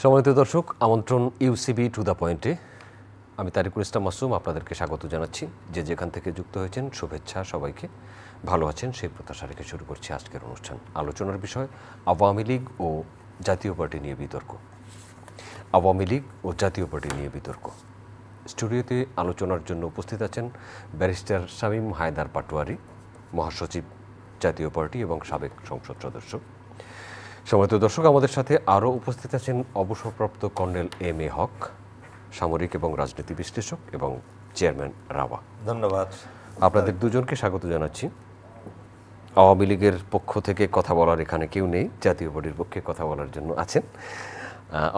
সম্মানিত দর্শক, আমন্ত্রণ ইউসিবি টু দ্য পয়েন্টে। আমি তারিকুল ইসলাম মাসুম আপনাদেরকে স্বাগত জানাচ্ছি। যে যেখান থেকে যুক্ত হয়েছেন শুভেচ্ছা সবাইকে। ভালো আছেন সেই প্রত্যাশা রেখে শুরু করছি আজকের অনুষ্ঠান। আলোচনার বিষয় আওয়ামী লীগ ও জাতীয় পার্টি নিয়ে বিতর্ক। আওয়ামী লীগ ও জাতীয় পার্টি নিয়ে বিতর্ক। স্টুডিওতে আলোচনার জন্য উপস্থিত আছেন ব্যারিস্টার শামীম হায়দার পাটোয়ারি, মহাসচিব জাতীয় পার্টি এবং সাবেক সংসদ সদস্য। সম্মানিত দর্শক, আমাদের সাথে আরও উপস্থিত আছেন অবসরপ্রাপ্ত কর্নেল এম এ হক, সামরিক এবং রাজনীতি বিশ্লেষক এবং চেয়ারম্যান রাওয়া। ধন্যবাদ। আপনাদের দুজনকে স্বাগত জানাচ্ছি। আওয়ামী লীগের পক্ষ থেকে কথা বলার এখানে কেউ নেই, জাতীয় পার্টির পক্ষে কথা বলার জন্য আছেন।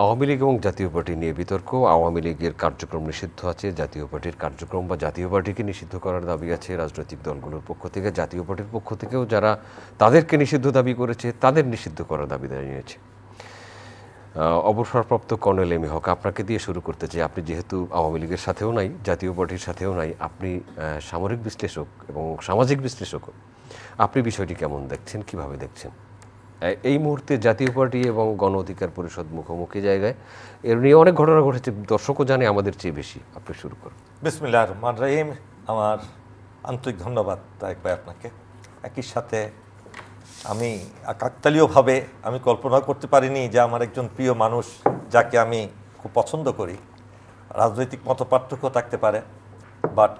আওয়ামী লীগ এবং জাতীয় পার্টি নিয়ে বিতর্ক। আওয়ামী লীগের কার্যক্রম নিষিদ্ধ আছে, জাতীয় পার্টির কার্যক্রম বা জাতীয় পার্টিকে নিষিদ্ধ করার দাবি আছে রাজনৈতিক দলগুলোর পক্ষ থেকে। জাতীয় পার্টির পক্ষ থেকেও যারা তাদেরকে নিষিদ্ধ দাবি করেছে তাদের নিষিদ্ধ করার দাবি জানিয়েছে। অবসরপ্রাপ্ত কর্নেল এম এ হক, আপনাকে দিয়ে শুরু করতে চাই। আপনি যেহেতু আওয়ামী লীগের সাথেও নাই, জাতীয় পার্টির সাথেও নাই, আপনি সামরিক বিশ্লেষক এবং সামাজিক বিশ্লেষকও। আপনি বিষয়টি কেমন দেখছেন, কিভাবে দেখছেন? এই মুহূর্তে জাতীয় পার্টি এবং গণ অধিকার পরিষদ মুখোমুখি জায়গায়, এর নিয়ে অনেক ঘটনা ঘটেছে, দর্শকও জানে আমাদের চেয়ে বেশি। আপনি শুরু করুন। বিসমিল্লাহির রহমানির রহিম। আমার আন্তরিক ধন্যবাদ তারেক ভাই আপনাকে। একই সাথে আমি কাকতালীয়ভাবে আমি কল্পনা করতে পারিনি যে আমার একজন প্রিয় মানুষ, যাকে আমি খুব পছন্দ করি, রাজনৈতিক মতপার্থক্য থাকতে পারে, বাট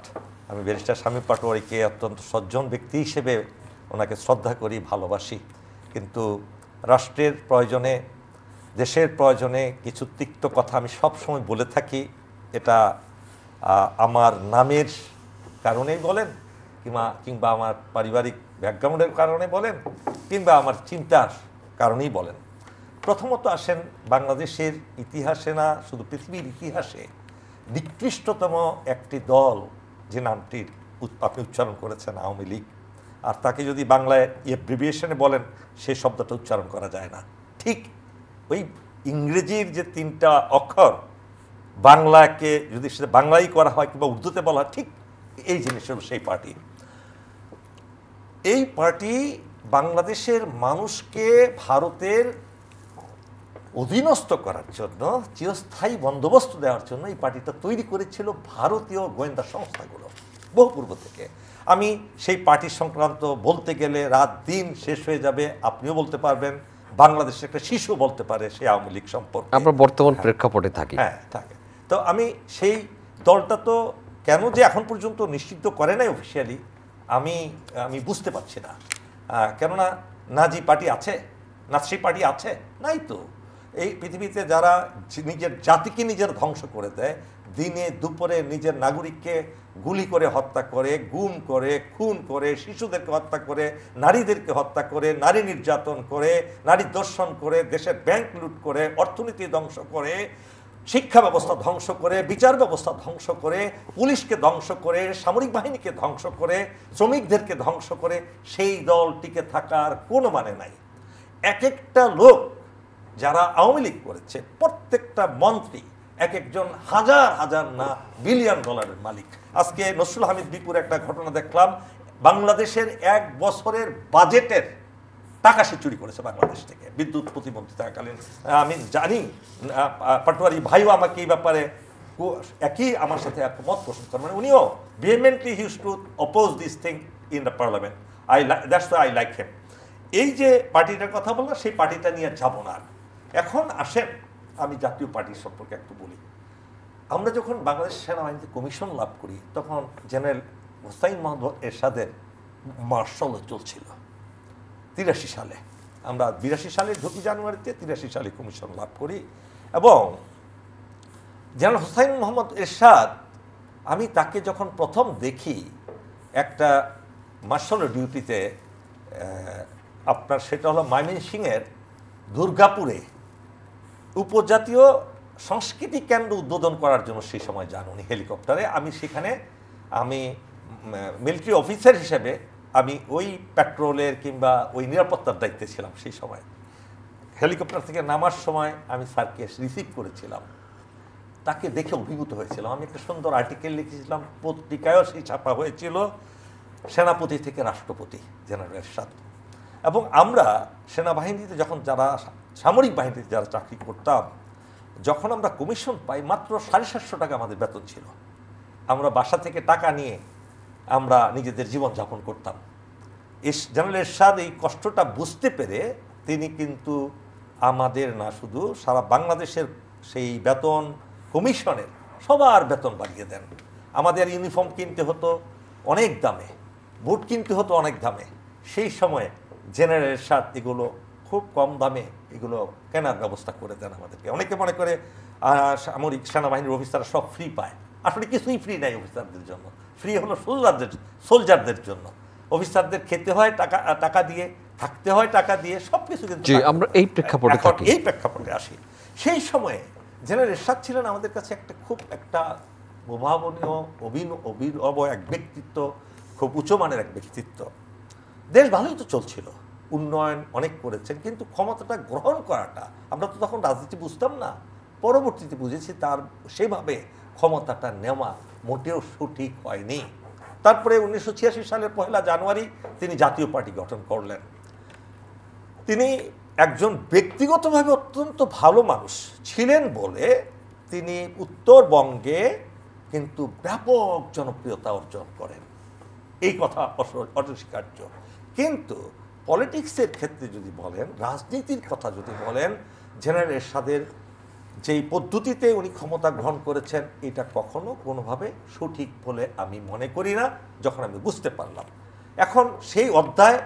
আমি ব্যারিস্টার শামীম পাটোয়ারিকে অত্যন্ত সজ্জন ব্যক্তি হিসেবে ওনাকে শ্রদ্ধা করি, ভালোবাসি। কিন্তু রাষ্ট্রের প্রয়োজনে, দেশের প্রয়োজনে কিছু তিক্ত কথা আমি সবসময় বলে থাকি। এটা আমার নামের কারণেই বলেন, কিংবা আমার পারিবারিক ব্যাকগ্রাউন্ডের কারণে বলেন, কিংবা আমার চিন্তার কারণেই বলেন। প্রথমত আসেন, বাংলাদেশের ইতিহাসে না শুধু পৃথিবীর ইতিহাসে নিকৃষ্টতম একটি দল যে নামটির আপনি উচ্চারণ করেছেন, আওয়ামী লীগ, আর তাকে যদি বাংলায় এব্রিভিয়েশনে বলেন সেই শব্দটা উচ্চারণ করা যায় না। ঠিক ওই ইংরেজির যে তিনটা অক্ষর বাংলাকে যদি সেটা বাংলাই করা হয় কিংবা উর্দুতে বলা হয়, ঠিক এই জিনিস হল সেই পার্টি। এই পার্টি বাংলাদেশের মানুষকে ভারতের অধীনস্থ করার জন্য, চিরস্থায়ী বন্দোবস্ত দেওয়ার জন্য এই পার্টিটা তৈরি করেছিল ভারতীয় গোয়েন্দা সংস্থাগুলো বহু পূর্ব থেকে। আমি সেই পার্টি সংক্রান্ত বলতে গেলে রাত দিন শেষ হয়ে যাবে। আপনিও বলতে পারবেন, বাংলাদেশের একটা শিশু বলতে পারে সেই আওয়ামী লীগ সম্পর্কে। আমরা বর্তমান প্রেক্ষাপটে থাকি। হ্যাঁ, থাকে। তো আমি সেই দলটা তো কেন যে এখন পর্যন্ত নিষিদ্ধ করে নাই অফিসিয়ালি, আমি বুঝতে পারছি না। কেননা নাজি পার্টি আছে, নাৎসি পার্টি আছে, নাই তো। এই পৃথিবীতে যারা নিজের জাতিকে নিজের ধ্বংস করে দেয়, দিনে দুপুরে নিজের নাগরিককে গুলি করে হত্যা করে, গুম করে, খুন করে, শিশুদেরকে হত্যা করে, নারীদেরকে হত্যা করে, নারী নির্যাতন করে, নারী দর্শন করে, দেশের ব্যাংক লুট করে, অর্থনীতি ধ্বংস করে, শিক্ষা ব্যবস্থা ধ্বংস করে, বিচার ব্যবস্থা ধ্বংস করে, পুলিশকে ধ্বংস করে, সামরিক বাহিনীকে ধ্বংস করে, শ্রমিকদেরকে ধ্বংস করে, সেই দল টিকে থাকার কোনো মানে নাই। এক একটা লোক যারা আওয়ামী লীগ করেছে, প্রত্যেকটা মন্ত্রী এক একজন হাজার হাজার না বিলিয়ন ডলারের মালিক। আজকে নসরুল হামিদ বিপুর একটা ঘটনা দেখলাম, বাংলাদেশের 1 বছরের বাজেটের টাকা সে চুরি করেছে বাংলাদেশ থেকে, বিদ্যুৎ প্রতিমন্ত্রী থাকাকালীন। আমি জানি পাটোয়ারি ভাইও আমাকে এই ব্যাপারে একই আমার সাথে মত পোষণ করেন, মানে উনিও vehemently he used to oppose this thing in the parliament. That's why I like him. এই যে পার্টিটার কথা বললাম, সেই পার্টিটা নিয়ে যাব না। এখন আসেন, আমি জাতীয় পার্টির সম্পর্কে একটু বলি। আমরা যখন বাংলাদেশ সেনাবাহিনীতে কমিশন লাভ করি, তখন জেনারেল হোসাইন মোহাম্মদ এরশাদের মার্শাল চলছিল 83 সালে। আমরা 82 সালে ঢুকি জানুয়ারিতে, 83 সালে কমিশন লাভ করি। এবং জেনারেল হোসাইন মোহাম্মদ এরশাদ, আমি তাকে যখন প্রথম দেখি একটা মার্শাল ডিউটিতে, আপনার সেটা হলো ময়মনসিংহের দুর্গাপুরে উপজাতীয় সংস্কৃতি কেন্দ্র উদ্বোধন করার জন্য সেই সময় যান উনি হেলিকপ্টারে। আমি সেখানে, আমি মিলিটারি অফিসার হিসেবে আমি ওই পেট্রোলের কিংবা ওই নিরাপত্তার দায়িত্বে ছিলাম সেই সময়। হেলিকপ্টার থেকে নামার সময় আমি স্যারকে রিসিভ করেছিলাম, তাকে দেখে অভিভূত হয়েছিলাম। আমি একটা সুন্দর আর্টিকেল লিখেছিলাম, পত্রিকায়ও সেই ছাপা হয়েছিল, সেনাপতি থেকে রাষ্ট্রপতি জেনারেল এরশাদ। এবং আমরা সেনাবাহিনীতে যখন যারা সামরিক বাহিনীতে যারা চাকরি করতাম, যখন আমরা কমিশন পাই মাত্র 750 টাকা আমাদের বেতন ছিল। আমরা বাসা থেকে টাকা নিয়ে আমরা নিজেদের জীবনযাপন করতাম। জেনারেল এরশাদ এই কষ্টটা বুঝতে পেরে তিনি কিন্তু আমাদের না, শুধু সারা বাংলাদেশের সেই বেতন কমিশনের সবার বেতন বাড়িয়ে দেন। আমাদের ইউনিফর্ম কিনতে হতো অনেক দামে, বুট কিনতে হতো অনেক দামে। সেই সময়ে জেনারেল এরশাদ এগুলো খুব কম দামে এগুলো কেনার ব্যবস্থা করে দেন আমাদেরকে। অনেকে মনে করে সামরিক সেনাবাহিনীর অফিসাররা সব ফ্রি পায়, আসলে কিছুই ফ্রি নাই অফিসারদের জন্য। ফ্রি হলো সোলজারদের জন্য। অফিসারদের খেতে হয় টাকা দিয়ে, থাকতে হয় টাকা দিয়ে, সব কিছু কিন্তু আমরা এই প্রেক্ষাপটে থাকি। এই প্রেক্ষাপটে আসি। সেই সময়ে জেনারেল এরশাদ ছিলেন আমাদের কাছে খুব একটা অভাবনীয় অভিনব এক ব্যক্তিত্ব, খুব উচ্চমানের এক ব্যক্তিত্ব। দেশ ভালোই তো চলছিল, উন্নয়ন অনেক করেছেন, কিন্তু ক্ষমতাটা গ্রহণ করাটা, আমরা তো তখন রাজনীতি বুঝতাম না, পরবর্তীতে বুঝেছি তার সেভাবে ক্ষমতাটা নেওয়া মোটেও সঠিক হয়নি। তারপরে 1986 সালের 1 জানুয়ারি তিনি জাতীয় পার্টি গঠন করলেন। তিনি একজন ব্যক্তিগতভাবে অত্যন্ত ভালো মানুষ ছিলেন বলে তিনি উত্তরবঙ্গে কিন্তু ব্যাপক জনপ্রিয়তা অর্জন করেন, এই কথা অস্বীকার্য। কিন্তু পলিটিক্সের ক্ষেত্রে যদি বলেন, রাজনীতির কথা যদি বলেন, জেনারেল এরশাদের যেই পদ্ধতিতে উনি ক্ষমতা গ্রহণ করেছেন এটা কখনো কোনোভাবে সঠিক বলে আমি মনে করি না, যখন আমি বুঝতে পারলাম। এখন সেই অধ্যায়,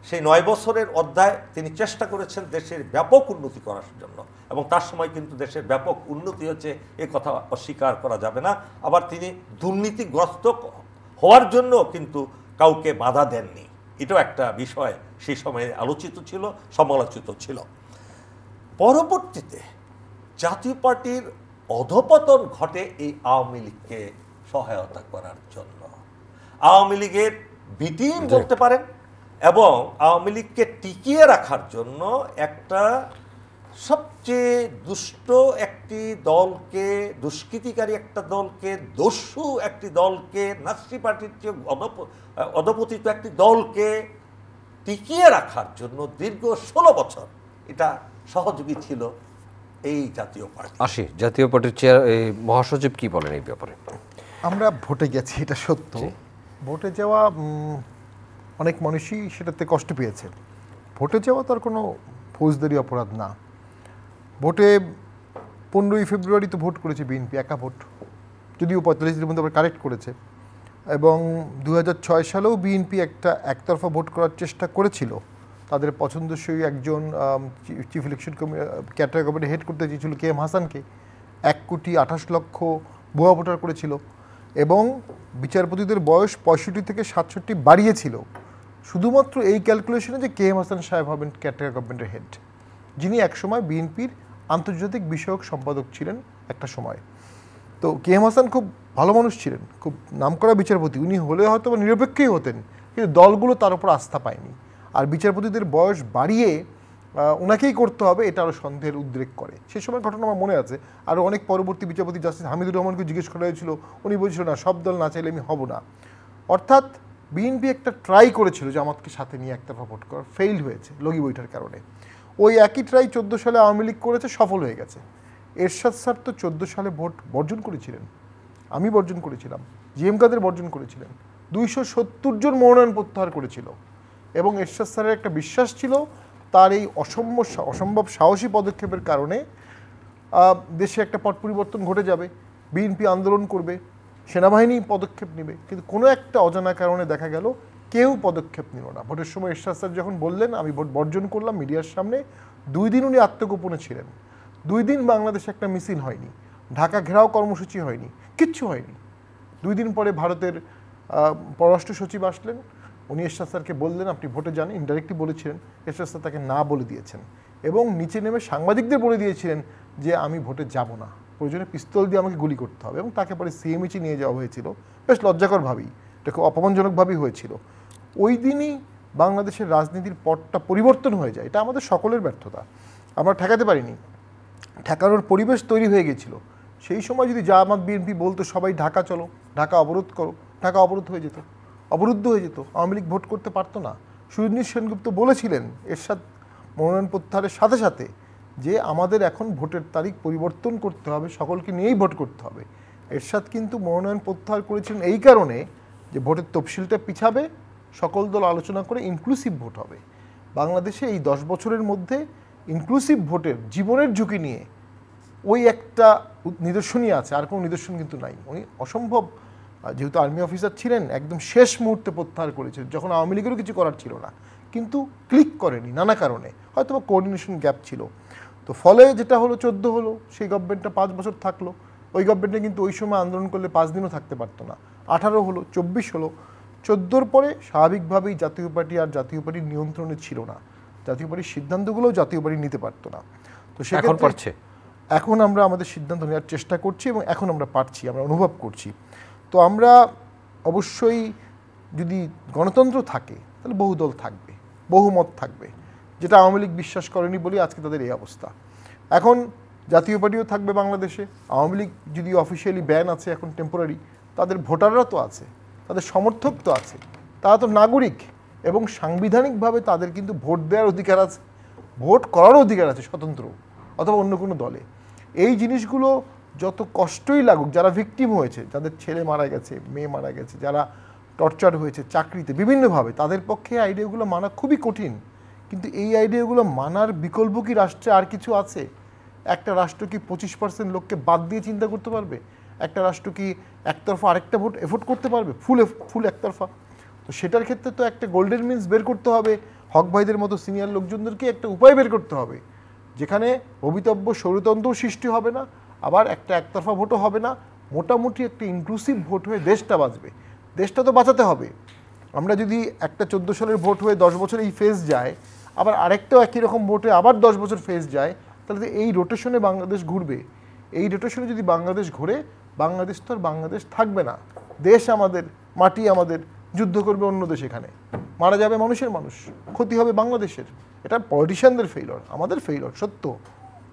সেই 9 বছরের অধ্যায় তিনি চেষ্টা করেছেন দেশের ব্যাপক উন্নতি করার জন্য, এবং তার সময় কিন্তু দেশের ব্যাপক উন্নতি হচ্ছে, এ কথা অস্বীকার করা যাবে না। আবার তিনি দুর্নীতিগ্রস্ত হওয়ার জন্য কিন্তু কাউকে বাধা দেননি, এটাও একটা বিষয় সেই সময়ে আলোচিত ছিল, সমালোচিত ছিল। পরবর্তীতে জাতীয় পার্টির অধপতন ঘটে এই আওয়ামী লীগকে সহায়তা করার জন্য। আওয়ামী লীগের বিটিম বলতে পারেন, এবং আওয়ামী লীগকে টিকিয়ে রাখার জন্য একটা সবচেয়ে দুষ্ট একটি দলকে, দুষ্কৃতিকারী একটা দলকে, দস্যু একটি দলকে, নাৎসি পার্টির চেয়ে অধপতিত একটি দলকে টিকিয়ে রাখার জন্য দীর্ঘ 16 বছর এটা সহযোগী ছিল এই জাতীয় পার্টি। জাতীয় পার্টির চেয়ার মহাসচিব কি বলেন এই ব্যাপারে? আমরা ভোটে গেছি, এটা সত্য। ভোটে যাওয়া অনেক মানুষই সেটাতে কষ্ট পেয়েছে। ভোটে যাওয়া তার কোনো ফৌজদারি অপরাধ না। ভোটে 15ই ফেব্রুয়ারি তো ভোট করেছে বিএনপি, একা ভোট, যদিও 45 দিনের মধ্যে আবার কারেক্ট করেছে। এবং 2006 সালেও বিএনপি একতরফা ভোট করার চেষ্টা করেছিল। তাদের পছন্দসই একজন chief election cadre committee head করতে চেয়েছিল KM হাসানকে, 1,28,00,000 ভুয়া ভোটার করেছিল, এবং বিচারপতিদের বয়স 65 থেকে 67 বাড়িয়েছিল শুধুমাত্র এই ক্যালকুলেশনে যে KM হাসান সাহেব হবেন ক্যাডার গভর্নমেন্টের হেড, যিনি একসময় বিএনপির আন্তর্জাতিক বিষয়ক সম্পাদক ছিলেন একটা সময়। তো KM হাসান খুব ভালো মানুষ ছিলেন, খুব নামকরা বিচারপতি, উনি হলে হয়তো নিরপেক্ষই হতেন, কিন্তু দলগুলো তার উপর আস্থা পায়নি। আর বিচারপতিদের বয়স বাড়িয়ে ওনাকেই করতে হবে, এটা আরও সন্দেহের উদ্রেক করে। সেই সময় ঘটনা আমার মনে আছে। আরও অনেক পরবর্তী বিচারপতি জাস্টিস হামিদুর রহমানকে জিজ্ঞেস করা হয়েছিল, উনি বলছিল না, সব দল না চাইলে আমি হব না। অর্থাৎ বিএনপি একটা ট্রাই করেছিল জামাতকে সাথে নিয়ে একতরফা ভোট করার, ফেইল হয়েছে লগি বইটার কারণে। ওই একই ট্রাই 14 সালে আওয়ামী লীগ করেছে, সফল হয়ে গেছে। এরশাদ স্যার তো 14 সালে ভোট বর্জন করেছিলেন, আমি বর্জন করেছিলাম, GM কাদের বর্জন করেছিলেন, 270 জন মনোনয়ন প্রত্যাহার করেছিল। এবং এরশাদ স্যারের একটা বিশ্বাস ছিল তার এই অসম্ভব সাহসী পদক্ষেপের কারণে দেশে একটা পট পরিবর্তন ঘটে যাবে, বিএনপি আন্দোলন করবে, সেনাবাহিনী পদক্ষেপ নেবে। কিন্তু কোনো একটা অজানা কারণে দেখা গেল কেউ পদক্ষেপ নিল না। ভোটের সময় এরশাদ স্যার যখন বললেন আমি ভোট বর্জন করলাম মিডিয়ার সামনে, 2 দিন উনি আত্মগোপনে ছিলেন। 2 দিন বাংলাদেশে একটা মিছিল হয়নি, ঢাকা ঘেরাও কর্মসূচি হয়নি, কিচ্ছু হয়নি। 2 দিন পরে ভারতের পররাষ্ট্র সচিব আসলেন, উনি এরশাদ স্যারকে বললেন আপনি ভোটে যান, ইনডাইরেক্টলি বলেছিলেন। এরশাদ স্যার তাকে না বলে দিয়েছেন, এবং নিচে নেমে সাংবাদিকদের বলে দিয়েছিলেন যে আমি ভোটে যাব না, প্রয়োজনে পিস্তল দিয়ে আমাকে গুলি করতে হবে। এবং তাকে পরে CMH নিয়ে যাওয়া হয়েছিল, বেশ লজ্জাকরভাবেই, এটা খুব অপমানজনকভাবেই হয়েছিল। ওই দিনই বাংলাদেশের রাজনীতির পটটা পরিবর্তন হয়ে যায়। এটা আমাদের সকলের ব্যর্থতা, আমরা ঠেকাতে পারিনি, ঠেকানোর পরিবেশ তৈরি হয়ে গেছিল। সেই সময় যদি জামাত বিএনপি বলতো সবাই ঢাকা চলো, ঢাকা অবরোধ করো, ঢাকা অবরোধ হয়ে যেত, অবরুদ্ধ হয়ে যেত, আওয়ামী লীগ ভোট করতে পারতো না। সুরঞ্জিত সেনগুপ্ত বলেছিলেন এরশাদ মনোনয়ন প্রত্যাহারের সাথে সাথে যে আমাদের এখন ভোটের তারিখ পরিবর্তন করতে হবে, সকলকে নিয়েই ভোট করতে হবে। এরশাদ কিন্তু মনোনয়ন প্রত্যাহার করেছিলেন এই কারণে যে ভোটের তফসিলটা পিছাবে, সকল দল আলোচনা করে ইনক্লুসিভ ভোট হবে। বাংলাদেশে এই 10 বছরের মধ্যে ইনক্লুসিভ ভোটের জীবনের ঝুঁকি নিয়ে ওই একটা নিদর্শনই আছে, আর কোনো নিদর্শন কিন্তু নাই। উনি অসম্ভব, যেহেতু আর্মি অফিসার ছিলেন, একদম শেষ মুহূর্তে প্রত্যাহার করেছিলেন, যখন আওয়ামী লীগেরও কিছু করার ছিল না, কিন্তু ক্লিক করেনি নানা কারণে, হয়তো বা কোঅর্ডিনেশন গ্যাপ ছিল। তো ফলে যেটা হলো 14 হলো, সেই গভর্নমেন্টটা 5 বছর থাকলো। ওই গভর্নমেন্টে কিন্তু ওই সময় আন্দোলন করলে 5 দিনও থাকতে পারতো না। 18 হলো, 24 হলো, 14-র পরে স্বাভাবিকভাবেই জাতীয় পার্টি আর জাতীয় পার্টির নিয়ন্ত্রণে ছিল না, জাতীয় পার্টির সিদ্ধান্তগুলোও জাতীয় পার্টি নিতে পারতো না। তো সেক্ষেত্রে এখন আমরা আমাদের সিদ্ধান্ত নেওয়ার চেষ্টা করছি এবং এখন আমরা পারছি, আমরা অনুভব করছি। তো আমরা অবশ্যই, যদি গণতন্ত্র থাকে তাহলে বহু দল থাকবে, বহুমত থাকবে, যেটা আওয়ামী লীগ বিশ্বাস করেনি বলে আজকে তাদের এই অবস্থা। এখন জাতীয় পার্টিও থাকবে বাংলাদেশে। আওয়ামী লীগ যদি অফিসিয়ালি ব্যান আছে এখন টেম্পোরারি, তাদের ভোটাররা তো আছে, তাদের সমর্থক তো আছে, তারা তো নাগরিক এবং সাংবিধানিকভাবে তাদের কিন্তু ভোট দেওয়ার অধিকার আছে, ভোট করারও অধিকার আছে স্বতন্ত্র অথবা অন্য কোনো দলে। এই জিনিসগুলো যত কষ্টই লাগুক, যারা ভিকটিম হয়েছে, যাদের ছেলে মারা গেছে, মেয়ে মারা গেছে, যারা টর্চার হয়েছে চাকরিতে বিভিন্নভাবে, তাদের পক্ষে আইডিয়াগুলো মানা খুবই কঠিন। কিন্তু এই আইডিয়াগুলো মানার বিকল্প কি রাষ্ট্রে আর কিছু আছে? একটা রাষ্ট্র কি 25% লোককে বাদ দিয়ে চিন্তা করতে পারবে? একটা রাষ্ট্র কি একতরফা আরেকটা ভোট এফোর্ড করতে পারবে ফুল একতরফা? তো সেটার ক্ষেত্রে তো একটা গোল্ডেন মিনস বের করতে হবে। হক ভাইদের মতো সিনিয়র লোকজনদেরকে একটা উপায় বের করতে হবে, যেখানে অবিতব্য স্বৈরতন্ত্রও সৃষ্টি হবে না, আবার একটা একতরফা ভোটও হবে না, মোটামুটি একটা ইনক্লুসিভ ভোট হয়ে দেশটা বাঁচবে। দেশটা তো বাঁচাতে হবে। আমরা যদি একটা 14 সালের ভোট হয়ে 10 বছর এই ফেজ যায়, আবার আরেকটাও একই রকম ভোট হয়ে আবার 10 বছর ফেজ যায়, তাহলে তো এই রোটেশনে বাংলাদেশ ঘুরবে। এই রোটেশনে যদি বাংলাদেশ ঘুরে, বাংলাদেশ তো আর বাংলাদেশ থাকবে না। দেশ আমাদের, মাটি আমাদের, যুদ্ধ করবে অন্য দেশ, এখানে মারা যাবে মানুষের মানুষ, ক্ষতি হবে বাংলাদেশের। এটা পলিটিশিয়ানদের ফেইলর, আমাদের ফেইলর সত্য,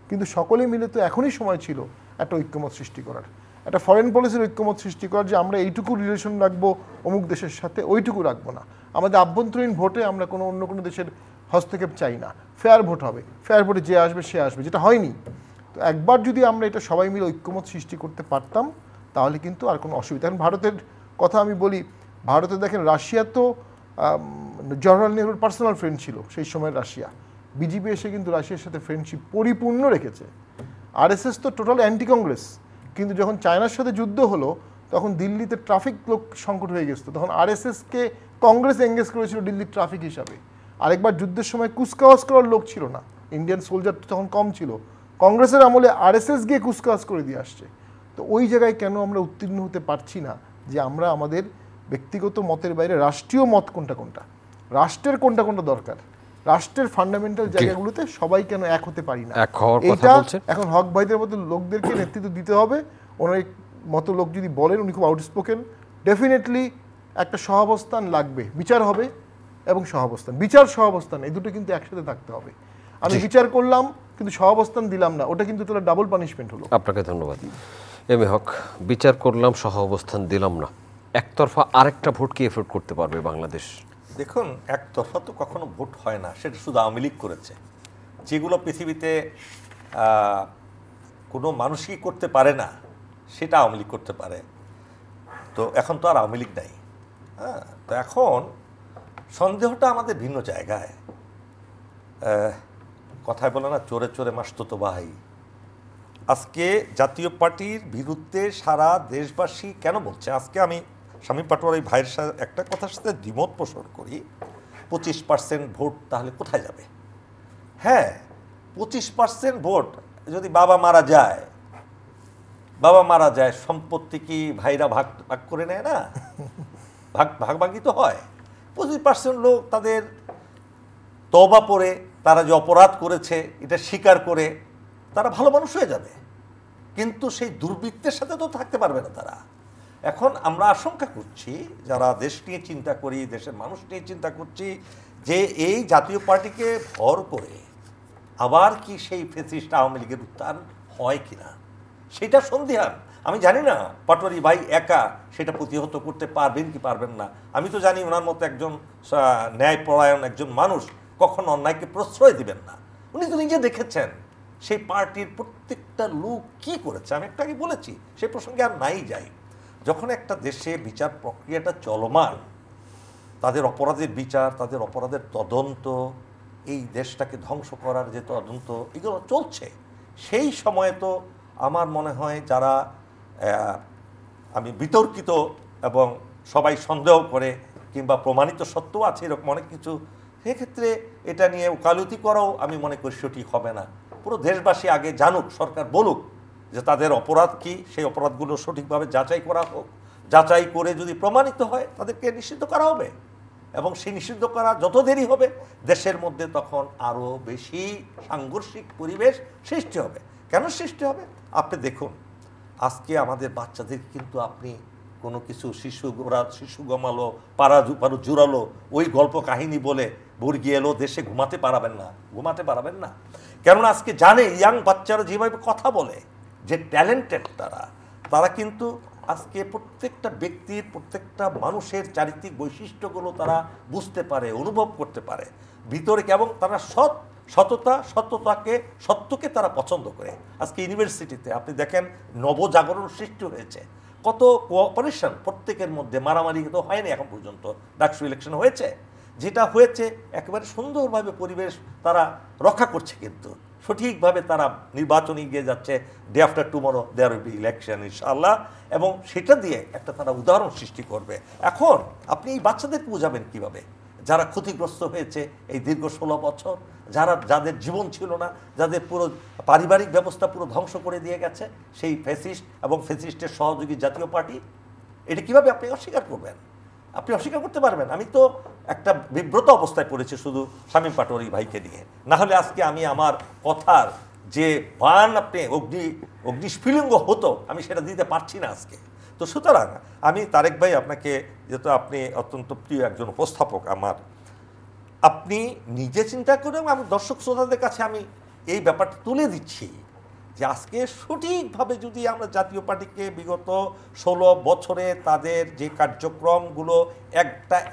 কিন্তু সকলে মিলে তো এখনই সময় ছিল একটা ঐক্যমত সৃষ্টি করার, একটা ফরেন পলিসির ঐক্যমত সৃষ্টি করার, যে আমরা এইটুকু রিলেশন রাখবো অমুক দেশের সাথে, ওইটুকু রাখবো না। আমাদের আভ্যন্তরীণ ভোটে আমরা কোনো অন্য কোনো দেশের হস্তক্ষেপ চাই না, ফেয়ার ভোট হবে, ফেয়ার ভোটে যে আসবে সে আসবে, যেটা হয়নি। তো একবার যদি আমরা এটা সবাই মিলে ঐক্যমত সৃষ্টি করতে পারতাম, তাহলে কিন্তু আর কোনো অসুবিধা। এখন ভারতের কথা আমি বলি, ভারতে দেখেন রাশিয়া তো জওহরলাল নেহরুর পার্সোনাল ফ্রেন্ড ছিল সেই সময়ের রাশিয়া, বিজেপি এসে কিন্তু রাশিয়ার সাথে ফ্রেন্ডশিপ পরিপূর্ণ রেখেছে। আরএসএস তো টোটাল অ্যান্টি কংগ্রেস, কিন্তু যখন চায়নার সাথে যুদ্ধ হলো তখন দিল্লিতে ট্রাফিক লোক সংকট হয়ে গেছে, তখন আরএসএসকে কংগ্রেস এঙ্গেজ করেছিল দিল্লির ট্রাফিক হিসাবে। আরেকবার যুদ্ধের সময় কুচকাওয়াজ করার লোক ছিল না, ইন্ডিয়ান সোলজার তখন কম ছিল, কংগ্রেসের আমলে আরএসএস গিয়ে কুচকাওয়াজ করে দিয়ে আসছে। তো ওই জায়গায় কেন আমরা উত্তীর্ণ হতে পারছি না, যে আমরা আমাদের ব্যক্তিগত মতের বাইরে রাষ্ট্রীয় মত কোনটা কোনটা, রাষ্ট্রের কোনটা কোনটা দরকার, রাষ্ট্রের ফান্ডামেন্টাল জায়গাগুলোতে সবাই কেন এক হতে পারি না? এইটা এখন হক ভাইদের মতো লোকদেরকে নেতৃত্ব দিতে হবে। ওনার মতো লোক যদি বলেন, উনি খুব আউটস্পোকেন, ডেফিনেটলি একটা সহাবস্থান লাগবে, বিচার হবে এবং সহাবস্থান, বিচার সহাবস্থান এই দুটো কিন্তু একসাথে থাকতে হবে। আমি বিচার করলাম কিন্তু সহাবস্থান দিলাম না, ওটা কিন্তু তাহলে ডাবল পানিশমেন্ট হলো। আপনাকে ধন্যবাদ এম এ হক। বিচার করলাম, সহাবস্থান দিলাম না, একতরফা আরেকটা ভোট কি এফোর্ড করতে পারবে বাংলাদেশ? দেখুন, একতরফা তো কখনো ভোট হয় না, সেটা শুধু আওয়ামী লীগ করেছে। যেগুলো পৃথিবীতে কোনো মানুষই করতে পারে না, সেটা আওয়ামী লীগ করতে পারে। তো এখন তো আর আওয়ামী লীগ নাই, হ্যাঁ। তো এখন সন্দেহটা আমাদের ভিন্ন জায়গায়। কথায় বলে না, চোরে চোরে মাসতো ভাই। আজকে জাতীয় পার্টির বিরুদ্ধে সারা দেশবাসী কেন বলছে? আজকে আমি শামীম পাটোয়ারি ভাইয়ের সাথে একটা কথার সাথে দ্বিমত পোষণ করি, 25% ভোট তাহলে কোথায় যাবে? হ্যাঁ, 25% ভোট যদি বাবা মারা যায়, সম্পত্তি কি ভাইরা ভাগ ভাগ করে নেয় না? ভাগভাগি তো হয়। 25% লোক তাদের তওবা পড়ে, তারা যে অপরাধ করেছে এটা স্বীকার করে তারা ভালো মানুষ হয়ে যাবে, কিন্তু সেই দুর্বৃত্তের সাথে তো থাকতে পারবে না তারা। এখন আমরা আশঙ্কা করছি, যারা দেশ নিয়ে চিন্তা করি, দেশের মানুষ নিয়ে চিন্তা করছি, যে এই জাতীয় পার্টিকে ভর করে আবার কি সেই ফ্যাসিস্ট আওয়ামী লীগের উত্থান হয় কিনা, সেটা সন্দেহান। আমি জানি না পাটোয়ারি ভাই একা সেটা প্রতিহত করতে পারবেন কি পারবেন না। আমি তো জানি ওনার মতো একজন ন্যায়পরায়ণ একজন মানুষ কখনো অন্যায়কে প্রশ্রয় দিবেন না। উনি তো নিজে দেখেছেন সেই পার্টির প্রত্যেকটা লোক কি করেছে আমি একটা আগে বলেছি, সেই প্রসঙ্গে আর নাই যাই। যখন একটা দেশে বিচার প্রক্রিয়াটা চলমান, তাদের অপরাধের বিচার, তাদের অপরাধের তদন্ত, এই দেশটাকে ধ্বংস করার যে তদন্ত, এগুলো চলছে, সেই সময়ে তো আমার মনে হয় যারা আমি বিতর্কিত এবং সবাই সন্দেহ করে কিংবা প্রমাণিত সত্য আছে এরকম অনেক কিছু, সেক্ষেত্রে এটা নিয়ে ওকালতি করাও আমি মনে করি সঠিক হবে না। পুরো দেশবাসী আগে জানুক, সরকার বলুক যে তাদের অপরাধ কি, সেই অপরাধগুলো সঠিকভাবে যাচাই করা হোক, যাচাই করে যদি প্রমাণিত হয় তাদেরকে নিষিদ্ধ করা হবে, এবং সেই নিষিদ্ধ করা যত দেরি হবে দেশের মধ্যে তখন আরও বেশি সাংঘর্ষিক পরিবেশ সৃষ্টি হবে। কেন সৃষ্টি হবে? আপনি দেখুন, আজকে আমাদের বাচ্চাদের কিন্তু আপনি কোনো কিছু শিশু গমালো, পারু জুড়ালো, ওই গল্প কাহিনী বলে বর্গি এলো দেশে ঘুমাতে পারাবেন না। কেননা আজকে জানে ইয়াং বাচ্চারা যেভাবে কথা বলে, যে ট্যালেন্টেড তারা কিন্তু আজকে প্রত্যেকটা ব্যক্তির, প্রত্যেকটা মানুষের চারিত্রিক বৈশিষ্ট্যগুলো তারা বুঝতে পারে, অনুভব করতে পারে ভিতরে, এবং তারা সত্যকে তারা পছন্দ করে। আজকে ইউনিভার্সিটিতে আপনি দেখেন নবজাগরণ সৃষ্টি হয়েছে, কত কোঅপারেশন প্রত্যেকের মধ্যে, মারামারি তো হয়নি এখন পর্যন্ত, ডাকসু ইলেকশন হয়েছে, যেটা হয়েছে একেবারে সুন্দরভাবে পরিবেশ তারা রক্ষা করছে, কিন্তু সঠিকভাবে তারা নির্বাচনে গিয়ে যাচ্ছে। Day after tomorrow there will be election ইনশাআল্লাহ, এবং সেটা দিয়ে একটা তারা উদাহরণ সৃষ্টি করবে। এখন আপনি এই বাচ্চাদেরকে বোঝাবেন কিভাবে, যারা ক্ষতিগ্রস্ত হয়েছে এই দীর্ঘ 16 বছর, যাদের জীবন ছিল না, যাদের পুরো পারিবারিক ব্যবস্থা পুরো ধ্বংস করে দিয়ে গেছে সেই ফ্যাসিস্ট এবং ফ্যাসিস্টের সহযোগী জাতীয় পার্টি, এটা কিভাবে আপনি অস্বীকার করবেন? আপনি অস্বীকার করতে পারবেন? আমি তো একটা বিব্রত অবস্থায় পড়েছি শুধু শামীম পাটোয়ারী ভাইকে নিয়ে, না হলে আজকে আমি আমার কথার যে বান আপনি অগ্নিস্ফুলিঙ্গ হতো, আমি সেটা দিতে পারছি না আজকে। তো সুতরাং আমি তারেক ভাই আপনাকে, যেহেতু আপনি অত্যন্ত প্রিয় একজন উপস্থাপক আমার, আপনি নিজে চিন্তা করে আমার দর্শক শ্রোতাদের কাছে আমি এই ব্যাপারটা তুলে দিচ্ছি যে আজকে সঠিকভাবে যদি আমরা জাতীয় পার্টিকে বিগত 16 বছরে তাদের যে কার্যক্রমগুলো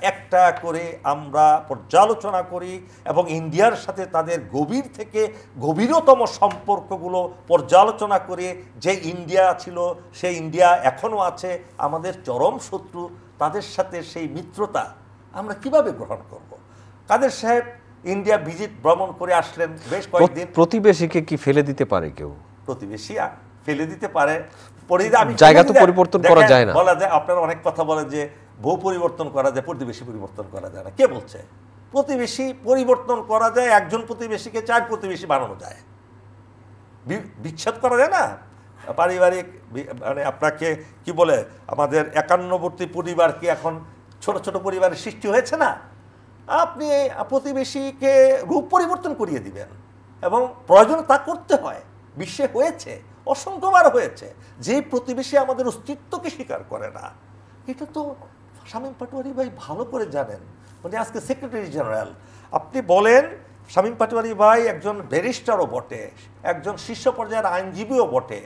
একটা করে আমরা পর্যালোচনা করি, এবং ইন্ডিয়ার সাথে তাদের গভীর থেকে গভীরতম সম্পর্কগুলো পর্যালোচনা করে, যে ইন্ডিয়া ছিল সেই ইন্ডিয়া এখনও আছে, আমাদের চরম শত্রু, তাদের সাথে সেই মিত্রতা আমরা কিভাবে গ্রহণ করব? কাদের সাহেব ইন্ডিয়া ভিজিট ভ্রমণ করে আসলেন বেশ কয়েকদিন। প্রতিবেশীকে কি ফেলে দিতে পারে কেউ? প্রতিবেশী ফেলে দিতে পারে, জায়গা তো পরিবর্তন করা যায় না। বলা যায়, আপনারা অনেক কথা বলেন যে বউ পরিবর্তন করা যায়, প্রতিবেশী পরিবর্তন করা যায় না। কে বলছে? প্রতিবেশী পরিবর্তন করা যায়, একজন প্রতিবেশীকে 4 প্রতিবেশী বানানো যায়, বিচ্ছেদ করা যায় না। পারিবারিক মানে আপনাকে কি বলে, আমাদের 51বর্তী পরিবার কি এখন ছোট ছোট পরিবারের সৃষ্টি হয়েছে না? আপনি প্রতিবেশীকে রূপ পরিবর্তন করিয়ে দিবেন, এবং প্রয়োজনে তা করতে হয়। বিশ্বে হয়েছে, অসংখ্যবার হয়েছে, যে প্রতিবেশী আমাদের অস্তিত্বকে স্বীকার করে না। এটা তো শামীম পাটোয়ারী ভাই ভালো করে জানেন, মানে আজকে সেক্রেটারি জেনারেল। আপনি বলেন শামীম পাটোয়ারী ভাই একজন ব্যারিস্টারও বটে, একজন শীর্ষ পর্যায়ের আইনজীবীও বটে।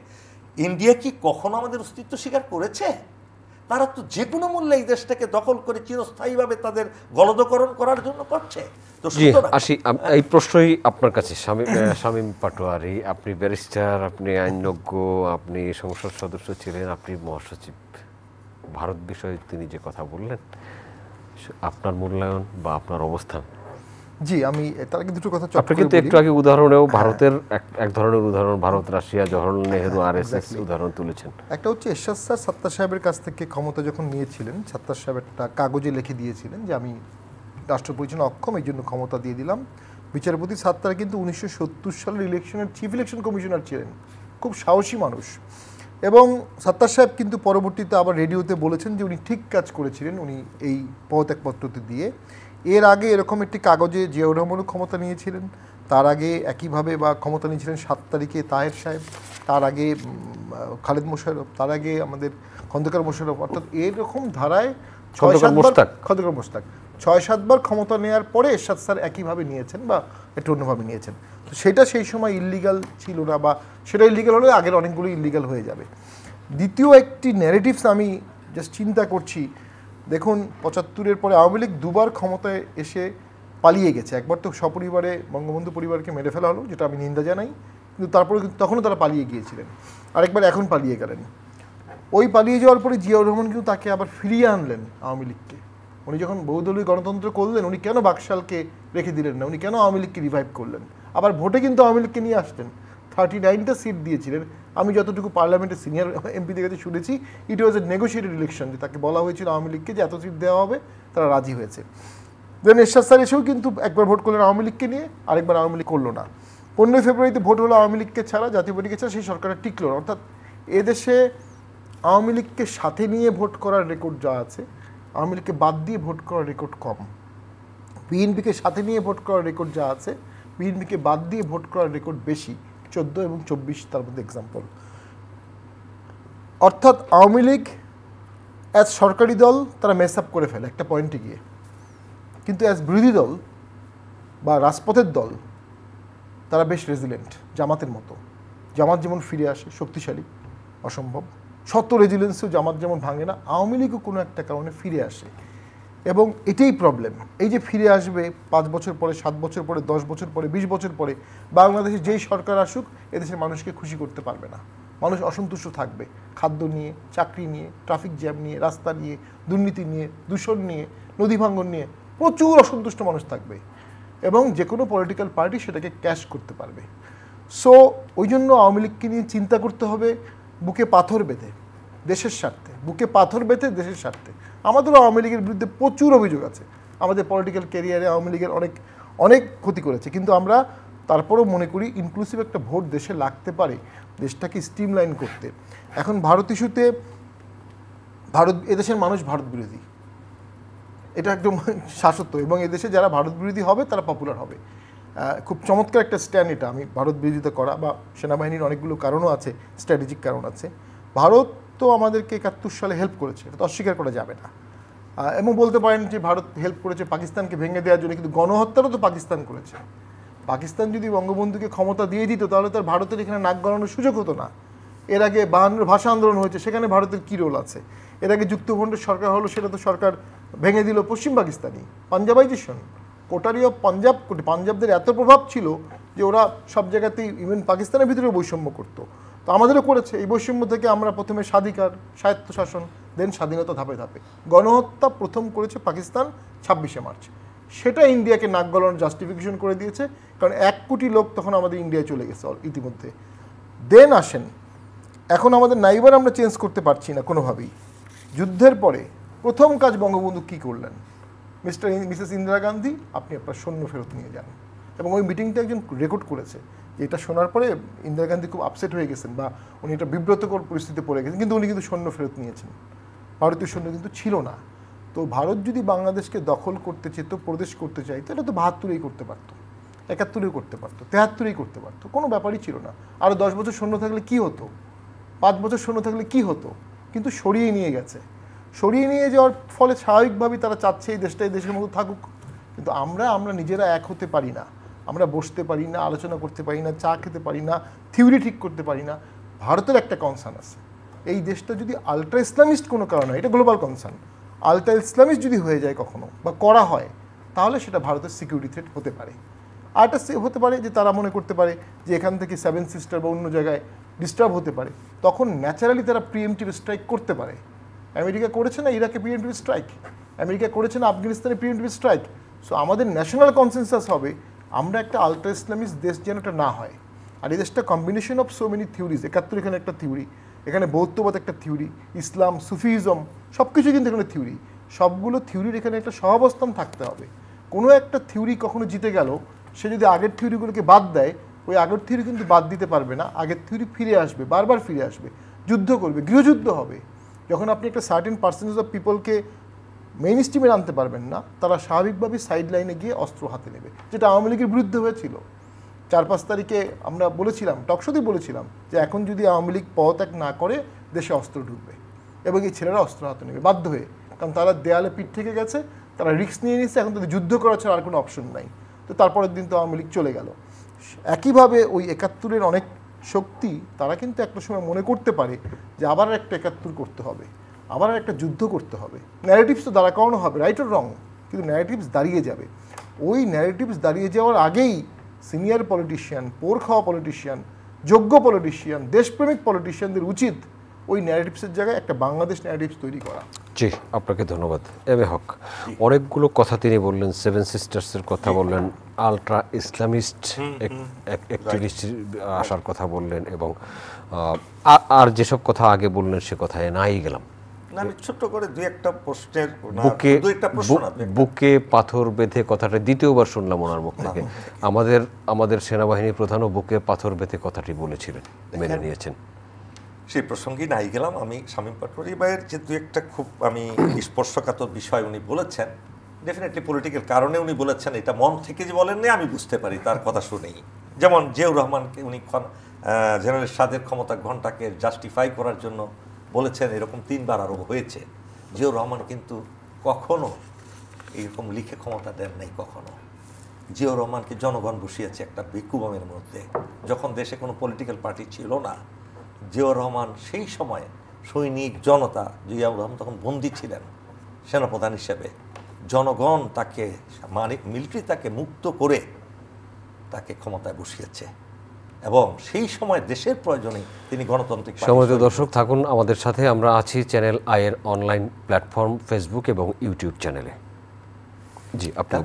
ইন্ডিয়া কি কখনো আমাদের অস্তিত্ব স্বীকার করেছে? তারা তো যে কোনো মূল্যে এই দেশটাকে দখল করে চিরস্থায়ীভাবে তাদের গলদকরণ করার জন্য করছে। তো আসি এই প্রশ্নই আপনার কাছে, শামীম পাটোয়ারী, আপনি ব্যারিস্টার, আপনি আইনজ্ঞ, আপনি সংসদ সদস্য ছিলেন, আপনি মহাসচিব, ভারত বিষয়ে তিনি যে কথা বললেন, আপনার মূল্যায়ন বা আপনার অবস্থান? জি, আমি তার আগে দুটো কথা আপনি কিন্তু একটু আগে উদাহরণেও ভারতের এক ধরনের উদাহরণ, ভারত রাশিয়া, জওহরলাল নেহেরু, আরএসএস উদাহরণ তুলেছেন। একটা হচ্ছে এরশাদ স্যার সাত্তার সাহেবের কাছ থেকে ক্ষমতা যখন নিয়েছিলেন, সাত্তার সাহেব একটা কাগজে লিখে দিয়েছিলেন যে আমি রাষ্ট্র পরিচালনা অক্ষম, এই জন্য ক্ষমতা দিয়ে দিলাম। বিচারপতি সাত্তার কিন্তু 1970 সালের ইলেকশনের চিফ ইলেকশন কমিশনার ছিলেন, খুব সাহসী মানুষ। এবং সাত্তার সাহেব কিন্তু পরবর্তীতে আবার রেডিওতে বলেছেন যে উনি ঠিক কাজ করেছিলেন উনি এই পদত্যাগপত্রটি দিয়ে। এর আগে এরকম একটি কাগজে জিয়াউর রহমানও ক্ষমতা নিয়েছিলেন, তার আগে একইভাবে বা ক্ষমতা নিয়েছিলেন 7 তারিখে তাহের সাহেব, তার আগে খালেদ মোশাররফ, তার আগে আমাদের খন্দকার মোশাররফ, অর্থাৎ এরকম ধারায় 6-7 বার ক্ষমতা নেওয়ার পরে এরশাদ স্যার একইভাবে নিয়েছেন বা একটু অন্যভাবে নিয়েছেন। তো সেটা সেই সময় ইল্লিগাল ছিল না, বা সেটা ইল্লিগাল হলে আগের অনেকগুলো ইল্লিগাল হয়ে যাবে। দ্বিতীয় একটি ন্যারেটিভস আমি জাস্ট চিন্তা করছি, দেখুন 75-এর পরে আওয়ামী লীগ 2বার ক্ষমতায় এসে পালিয়ে গেছে। একবার তো সপরিবারে বঙ্গবন্ধু পরিবারকে মেরে ফেলা হলো, যেটা আমি নিন্দা জানাই। কিন্তু তারপরে তখনও তারা পালিয়ে গিয়েছিলেন, আরেকবার এখন পালিয়ে গেলেন। ওই পালিয়ে যাওয়ার পরে জিয়াউর রহমান কিন্তু তাকে আবার ফিরিয়ে আনলেন আওয়ামী লীগকে। উনি যখন বহুদলীয় গণতন্ত্র করলেন, উনি কেন বাকশালকে রেখে দিলেন না, উনি কেন আওয়ামী লীগকে রিভাইভ করলেন? আবার ভোটে কিন্তু আওয়ামী লীগকে নিয়ে আসলেন, 39টা সিট দিয়েছিলেন। আমি যতটুকু পার্লামেন্টের সিনিয়র এমপিদের কাছে শুনেছি, ইট ওয়াজ এ নেগোসিয়েটেড ইলেকশন, যে তাকে বলা হয়েছিল আওয়ামী লীগকে যে এত সিট দেওয়া হবে, তারা রাজি হয়েছে। দেন এরশাদ স্যার এসেও কিন্তু একবার ভোট করলেন আওয়ামী লীগকে নিয়ে, আরেকবার আওয়ামী লীগ করলো না। 15 ফেব্রুয়ারিতে ভোট হলো আওয়ামী লীগকে ছাড়া, জাতীয় পার্টিকে ছাড়া, সেই সরকারটা টিকলো না। অর্থাৎ এদেশে আওয়ামী লীগকে সাথে নিয়ে ভোট করার রেকর্ড যা আছে, আওয়ামী লীগকে বাদ দিয়ে ভোট করার রেকর্ড কম। বিএনপিকে সাথে নিয়ে ভোট করার রেকর্ড যা আছে, বিএনপিকে বাদ দিয়ে ভোট করার রেকর্ড বেশি, 14 এবং 24 তার মধ্যে এক্সাম্পল। অর্থাৎ আওয়ামী লীগ অ্যাজ সরকারি দল তারা মেস আপ করে ফেলে একটা পয়েন্টে গিয়ে, কিন্তু অ্যাজ বিরোধী দল বা রাজপথের দল তারা বেশ রেজিলেন্ট, জামাতের মতো। জামাত যেমন ফিরে আসে শক্তিশালী, অসম্ভব, শত রেজিলেন্সও জামাত যেমন ভাঙে না, আওয়ামী লীগও কোনো একটা কারণে ফিরে আসে। এবং এটাই প্রবলেম, এই যে ফিরে আসবে 5 বছর পরে, 7 বছর পরে, 10 বছর পরে, 20 বছর পরে, বাংলাদেশে যেই সরকার আসুক এদেশের মানুষকে খুশি করতে পারবে না। মানুষ অসন্তুষ্ট থাকবে, খাদ্য নিয়ে, চাকরি নিয়ে, ট্রাফিক জ্যাম নিয়ে, রাস্তা নিয়ে, দুর্নীতি নিয়ে, দূষণ নিয়ে, নদী ভাঙ্গন নিয়ে প্রচুর অসন্তুষ্ট মানুষ থাকবে, এবং যে কোনো পলিটিক্যাল পার্টি সেটাকে ক্যাশ করতে পারবে। সো ওই জন্য আওয়ামী লীগকে নিয়ে চিন্তা করতে হবে বুকে পাথর বেঁধে, দেশের স্বার্থে, বুকে পাথর বেঁধে দেশের স্বার্থে। আমাদেরও আওয়ামী লীগের বিরুদ্ধে প্রচুর অভিযোগ আছে, আমাদের পলিটিক্যাল ক্যারিয়ারে আওয়ামী লীগের অনেক ক্ষতি করেছে, কিন্তু আমরা তারপরেও মনে করি ইনক্লুসিভ একটা ভোট দেশে লাগতে পারে দেশটাকে স্ট্রিমলাইন করতে। এখন ভারত ইস্যুতে এদেশের মানুষ ভারত বিরোধী, এটা একদম শাশ্বত, এবং এদেশে যারা ভারত বিরোধী হবে তারা পপুলার হবে। খুব চমৎকার একটা স্ট্যান্ড এটা, আমি ভারত বিরোধিতা করা বা সেনাবাহিনীর অনেকগুলো কারণও আছে, স্ট্র্যাটেজিক কারণ আছে। ভারত তো আমাদেরকে 71 সালে হেল্প করেছে, এটা তো অস্বীকার করা যাবে না। এবং বলতে পারেন যে ভারত হেল্প করেছে পাকিস্তানকে ভেঙে দেওয়ার জন্য, কিন্তু গণহত্যারও তো পাকিস্তান করেছে। পাকিস্তান যদি বঙ্গবন্ধুকে ক্ষমতা দিয়ে দিত তাহলে তার ভারতের এখানে নাক গলানোর সুযোগ হতো না। এর আগে 52 ভাষা আন্দোলন হয়েছে, সেখানে ভারতের কী রোল আছে? এর আগে যুক্তফ্রন্টের সরকার হলো, সেটা তো সরকার ভেঙে দিল পশ্চিম পাকিস্তানি, পাঞ্জাবাইজেশন, কোটারি অফ পাঞ্জাব, পাঞ্জাবদের এত প্রভাব ছিল যে ওরা সব জায়গাতেই ইভেন পাকিস্তানের ভিতরেও বৈষম্য করতো। তো আমাদেরও করেছে। এই বৈষম্য থেকে আমরা প্রথমে স্বাধিকার, স্বায়ত্তশাসন, দেন স্বাধীনতা, ধাপে ধাপে। গণহত্যা প্রথম করেছে পাকিস্তান 26শে মার্চ, সেটা ইন্ডিয়াকে নাক গলানোর জাস্টিফিকেশন করে দিয়েছে, কারণ 1 কোটি লোক তখন আমাদের ইন্ডিয়ায় চলে গেছে ইতিমধ্যে। দেন আসেন, এখন আমাদের নাইবার আমরা চেঞ্জ করতে পারছি না কোনোভাবেই। যুদ্ধের পরে প্রথম কাজ বঙ্গবন্ধু কী করলেন? মিসেস ইন্দিরা গান্ধী, আপনি আপনার সৈন্য ফেরত নিয়ে যান। এবং ওই মিটিংটা একজন রেকর্ড করেছে, যে এটা শোনার পরে ইন্দিরা গান্ধী খুব আপসেট হয়ে গেছেন, বা উনি একটা বিব্রতকর পরিস্থিতিতে পড়ে গেছেন, কিন্তু উনি কিন্তু সৈন্য ফেরত নিয়েছেন। ভারতীয় সৈন্য কিন্তু ছিল না। তো ভারত যদি বাংলাদেশকে দখল করতে চেত, প্রদেশ করতে চাইতো, এটা তো 72-এই করতে পারতো, 71-এই করতে পারতো, 73-এই করতে পারতো, কোনো ব্যাপারই ছিল না। আরও 10 বছর সৈন্য থাকলে কি হতো, 5 বছর সৈন্য থাকলে কি হতো, কিন্তু সরিয়ে নিয়ে গেছে। সরিয়ে নিয়ে যাওয়ার ফলে স্বাভাবিকভাবেই তারা চাচ্ছে এই দেশটা এই দেশের মতো থাকুক, কিন্তু আমরা নিজেরা এক হতে পারি না, আমরা বসতে পারি না, আলোচনা করতে পারি না, চা খেতে পারি না, থিওরি ঠিক করতে পারি না। ভারতের একটা কনসার্ন আছে, এই দেশটা যদি আলট্রা ইসলামিস্ট কোনো কারণে, এটা গ্লোবাল কনসার্ন, আলট্রা ইসলামিস্ট যদি হয়ে যায় কখনো বা করা হয়, তাহলে সেটা ভারতের সিকিউরিটি থ্রেট হতে পারে। আরেকটা হতে পারে যে তারা মনে করতে পারে যে এখান থেকে 7 সিস্টার বা অন্য জায়গায় ডিস্টার্ব হতে পারে, তখন ন্যাচারালি তারা প্রিএমটিভ স্ট্রাইক করতে পারে। আমেরিকা করেছে না ইরাকে প্রিএমটিভ স্ট্রাইক, আমেরিকা করেছে না আফগানিস্তানে প্রিএমটিভ স্ট্রাইক। সো আমাদের ন্যাশনাল কনসেনসাস হবে আমরা একটা আলট্রা ইসলামিস্ট দেশ যেন এটা না হয়। আর এই দেশটা combination of so many theories, 71 এখানে একটা থিওরি, এখানে বৌদ্ধবাদ একটা থিওরি, ইসলাম, সুফিজম, সব কিছু কিন্তু এখানে থিওরি। সবগুলো থিওরির এখানে একটা সহাবস্থান থাকতে হবে। কোনো একটা থিওরি কখনো জিতে গেল, সে যদি আগের থিওরিগুলোকে বাদ দেয়, ওই আগের থিওরি কিন্তু বাদ দিতে পারবে না, আগের থিওরি ফিরে আসবে, বারবার ফিরে আসবে, যুদ্ধ করবে, গৃহযুদ্ধ হবে। যখন আপনি একটা সার্টেন পার্সেন্টেজ অফ পিপলকে মেইন স্ট্রিমে আনতে পারবেন না, তারা স্বাভাবিকভাবেই সাইড লাইনে গিয়ে অস্ত্র হাতে নেবে, যেটা আওয়ামী লীগের বিরুদ্ধে হয়েছিল। 4-5 তারিখে আমরা বলেছিলাম, টকশোতেই বলেছিলাম, যে এখন যদি আওয়ামী লীগ পদত্যাগ না করে দেশে অস্ত্র ঢুকবে, এবং এই ছেলেরা অস্ত্র হাতে নেবে বাধ্য হয়ে, কারণ তারা দেয়ালে পিঠ থেকে গেছে, তারা রিস্ক নিয়ে নিচ্ছে, এখন তাদের যুদ্ধ করা ছাড়া আর কোনো অপশন নাই। তো তারপরের দিন তো আওয়ামী লীগ চলে গেল। একইভাবে ওই 71-এর অনেক শক্তি তারা কিন্তু একটা সময় মনে করতে পারে যে আবার একটা 71 করতে হবে, আবার একটা যুদ্ধ করতে হবে। ন্যারেটিভস তো দাঁড়া করানো হবে, রাইট অর রং, কিন্তু ন্যারেটিভস দাঁড়িয়ে যাবে। ওই ন্যারেটিভস দাঁড়িয়ে যাওয়ার আগেই সিনিয়র পলিটিশিয়ান, পোর খাওয়া পলিটিশিয়ান যোগ্য পলিটিশিয়ান, দেশপ্রেমিক পলিটিশিয়ানদের উচিত ওই ন্যারেটিভসের জায়গায় একটা বাংলাদেশ ন্যারেটিভস তৈরি করা। জি, আপনাকে ধন্যবাদ। এম এ হক, অনেকগুলো কথা তিনি বললেন, সেভেন সিস্টার্সের কথা বললেন, আলট্রা ইসলামিস্ট অ্যাক্টিভিস্ট আসার কথা বললেন, এবং আর যেসব কথা আগে বললেন সে কথায় নাই গেলাম। আমি ছোট্ট করে দুই একটা প্রশ্নের বুকে পাথর বেঁধে কথাটা দ্বিতীয়বার শুনলাম ওনার মুখ থেকে। আমাদের সেনাবাহিনীর প্রধানও বুকে পাথর বেঁধে কথাটি বলেছিলেন, মেনে নিয়েছেন। সেই প্রসঙ্গে নাই গেলাম। আমি শামীম পাটোয়ারী ভাইয়ের যে দু একটা খুব আমি স্পর্শকাতর বিষয় উনি বলেছেন, ডেফিনেটলি পলিটিক্যাল কারণে উনি বলেছেন, এটা মন থেকে যে বলেননি আমি বুঝতে পারি তার কথা শুনেই। যেমন জিয়াউর রহমানকে উনি জেনারেল সাদের ক্ষমতা ঘণ্টাকে জাস্টিফাই করার জন্য বলেছেন, এরকম 3 বার আরও হয়েছে। জিয়াউর রহমান কিন্তু কখনো এরকম লিখে ক্ষমতা দেন নাই কখনো। জিয়াউর রহমানকে জনগণ বসিয়েছে একটা ভিক্ষুবমের মধ্যে, যখন দেশে কোনো পলিটিক্যাল পার্টি ছিল না। জিয়াউর রহমান সেই সময় সৈনিক জনতা, জিয়াউর রহমান তখন বন্দী ছিলেন সেনাপ্রধান হিসেবে, জনগণ তাকে মিলিটারি তাকে মুক্ত করে তাকে ক্ষমতায় বসিয়েছে, এবং সেই সময় দেশের প্রয়োজনে তিনি গণতান্ত্রিক। সম্মানিত দর্শক, থাকুন আমাদের সাথে। আমরা আছি চ্যানেল আই-এর অনলাইন প্ল্যাটফর্ম ফেসবুক এবং ইউটিউব চ্যানেলে। জি, আপনি।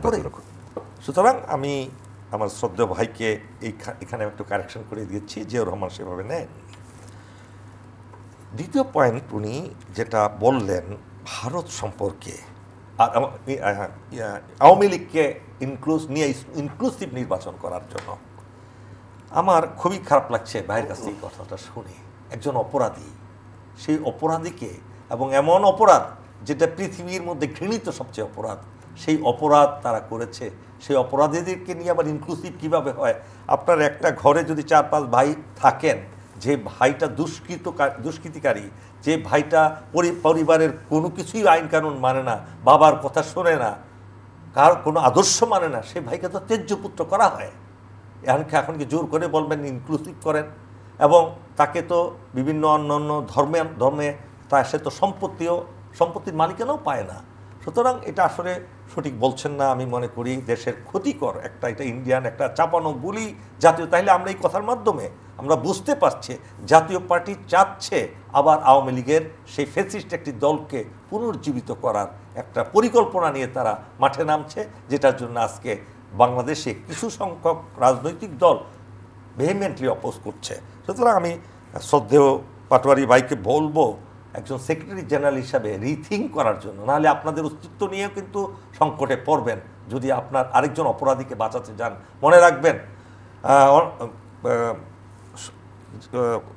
সুতরাং আমি আমার শ্রদ্ধেয় ভাইকে এখানে একটু কারেকশন করে দিয়েছি, জিয়াউর রহমান সেভাবে নেন। দ্বিতীয় পয়েন্ট উনি যেটা বললেন ভারত সম্পর্কে, আর আওয়ামী লীগকে ইনক্লুসিভ নির্বাচন করার জন্য, আমার খুবই খারাপ লাগছে ভাইয়ের কাছে এই কথাটা শুনে। একজন অপরাধী, সেই অপরাধীকে, এবং এমন অপরাধ যেটা পৃথিবীর মধ্যে ঘৃণিত সবচেয়ে অপরাধ, সেই অপরাধ তারা করেছে। সেই অপরাধীদেরকে নিয়ে আবার ইনক্লুসিভ কীভাবে হয়? আপনার একটা ঘরে যদি 4-5 ভাই থাকেন, যে ভাইটা দুষ্কৃতিকারী, যে ভাইটা পরিবারের কোনো কিছুই আইন কানুন মানে না, বাবার কথা শোনে না, কার কোনো আদর্শ মানে না, সেই ভাইকে তো ত্যায্য পুত্র করা হয়। এখন কি জোর করে বলবেন ইনক্লুসিভ করেন? এবং তাকে তো বিভিন্ন অন্য ধর্মে সে তো সম্পত্তির মালিকানাও পায় না। সুতরাং এটা আসলে সঠিক বলছেন না, আমি মনে করি দেশের ক্ষতিকর একটা, এটা ইন্ডিয়ান একটা চাপানো বুলি জাতীয়। তাইলে আমরা এই কথার মাধ্যমে আমরা বুঝতে পারছি জাতীয় পার্টি চাচ্ছে আবার আওয়ামী লীগের সেই ফ্যাসিস্ট একটি দলকে পুনর্জীবিত করার একটা পরিকল্পনা নিয়ে তারা মাঠে নামছে, যেটার জন্য আজকে বাংলাদেশে কিছু সংখ্যক রাজনৈতিক দল ভেহেমেন্টলি অপোজ করছে। সুতরাং আমি শ্রদ্ধেয় পাটোয়ারী ভাইকে বলবো একজন সেক্রেটারি জেনারেল হিসাবে রিথিঙ্ক করার জন্য, নাহলে আপনাদের অস্তিত্ব নিয়েও কিন্তু সংকটে পড়বেন যদি আপনার আরেকজন অপরাধীকে বাঁচাতে যান। মনে রাখবেন,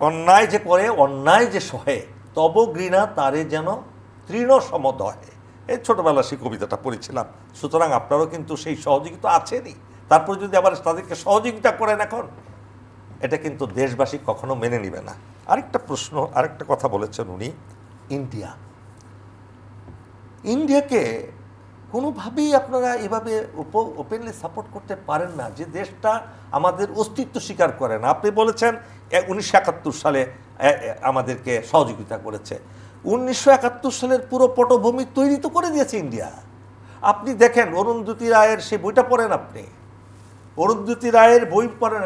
অন্যায় যে করে, অন্যায় যে সহে, তব ঘৃণা তারে যেন তৃণ সমদহে। এই ছোটোবেলা সেই কবিতাটা পড়েছিলাম। সুতরাং আপনারও কিন্তু সেই সহযোগিতা আছেনই, তারপর যদি আবার তাদেরকে সহযোগিতা করেন এখন, এটা কিন্তু দেশবাসী কখনো মেনে নেবে না। আরেকটা কথা বলেছেন উনি, ইন্ডিয়াকে কোনোভাবেই আপনারা এভাবে ওপেনলি সাপোর্ট করতে পারেন না, যে দেশটা আমাদের অস্তিত্ব স্বীকার করে না। আপনি বলেছেন 1971 সালে আমাদেরকে সহযোগিতা করেছে। 1971 সালের পুরো পটভূমি তৈরি তো করে দিয়েছে ইন্ডিয়া। আপনি দেখেন অরুন্ধতী রায়ের সেই বইটা পড়েন, আপনি অরুন্ধতী রায়ের বই পড়েন,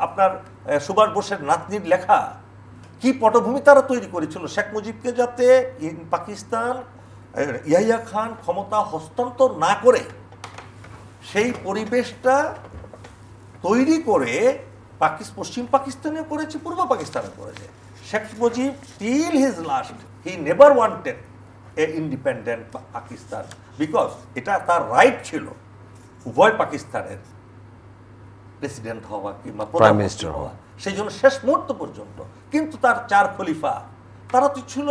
আপনার সুভাষ বোসের নাতনির লেখা, কি পটভূমি তারা তৈরি করেছিল শেখ মুজিবকে যাতে পাকিস্তান ইয়াহিয়া খান ক্ষমতা হস্তান্তর না করে, সেই পরিবেশটা তৈরি করে পশ্চিম পাকিস্তানে করেছে, পূর্ব পাকিস্তানে করেছে। Sheikh Mujib till his last he never wanted a independent Pakistan, because এটা তার রাইট ছিল উভয় পাকিস্তানের প্রেসিডেন্ট হওয়া কিংবা প্রধানমন্ত্রী হওয়া, সেই জন্য শেষ মুহূর্ত পর্যন্ত। কিন্তু তার 4 খলিফা, তারা তো ছিল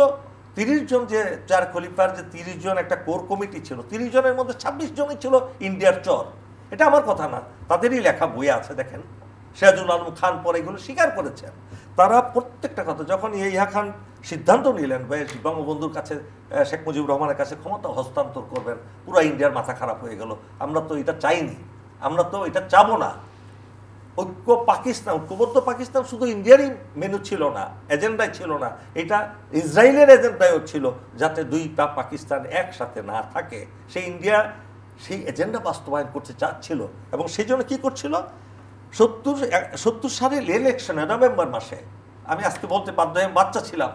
30 জন, যে 4 খলিফার যে 30 জন একটা কোর কমিটি ছিল, 30 জনের মধ্যে 26 জনই ছিল ইন্ডিয়ার চর। এটা আমার কথা না, তাদেরই লেখা বই আছে, দেখেন। সিরাজুল আলম খান পরে এগুলো স্বীকার করেছেন। তারা প্রত্যেকটা কথা, যখন ইয়াহিয়া খান সিদ্ধান্ত নিলেন বঙ্গবন্ধুর কাছে, শেখ মুজিবুর রহমানের কাছে ক্ষমতা হস্তান্তর করবেন, পুরো ইন্ডিয়ার মাথা খারাপ হয়ে গেল। আমরা তো এটা চাইনি, আমরা তো এটা চাবো না। ঐক্যবদ্ধ পাকিস্তান শুধু ইন্ডিয়ারই মেনু ছিল না, এজেন্ডাই ছিল না, এটা ইসরায়েলের এজেন্ডাও ছিল, যাতে দুইটা পাকিস্তান একসাথে না থাকে। সেই ইন্ডিয়া সেই এজেন্ডা বাস্তবায়ন করতে চাচ্ছিল, এবং সেই জন্য কী করছিল, 70 সালের ইলেকশনে নভেম্বর মাসে আমি আজকে বলতে বাধ্য হয়ে বাচ্চা ছিলাম,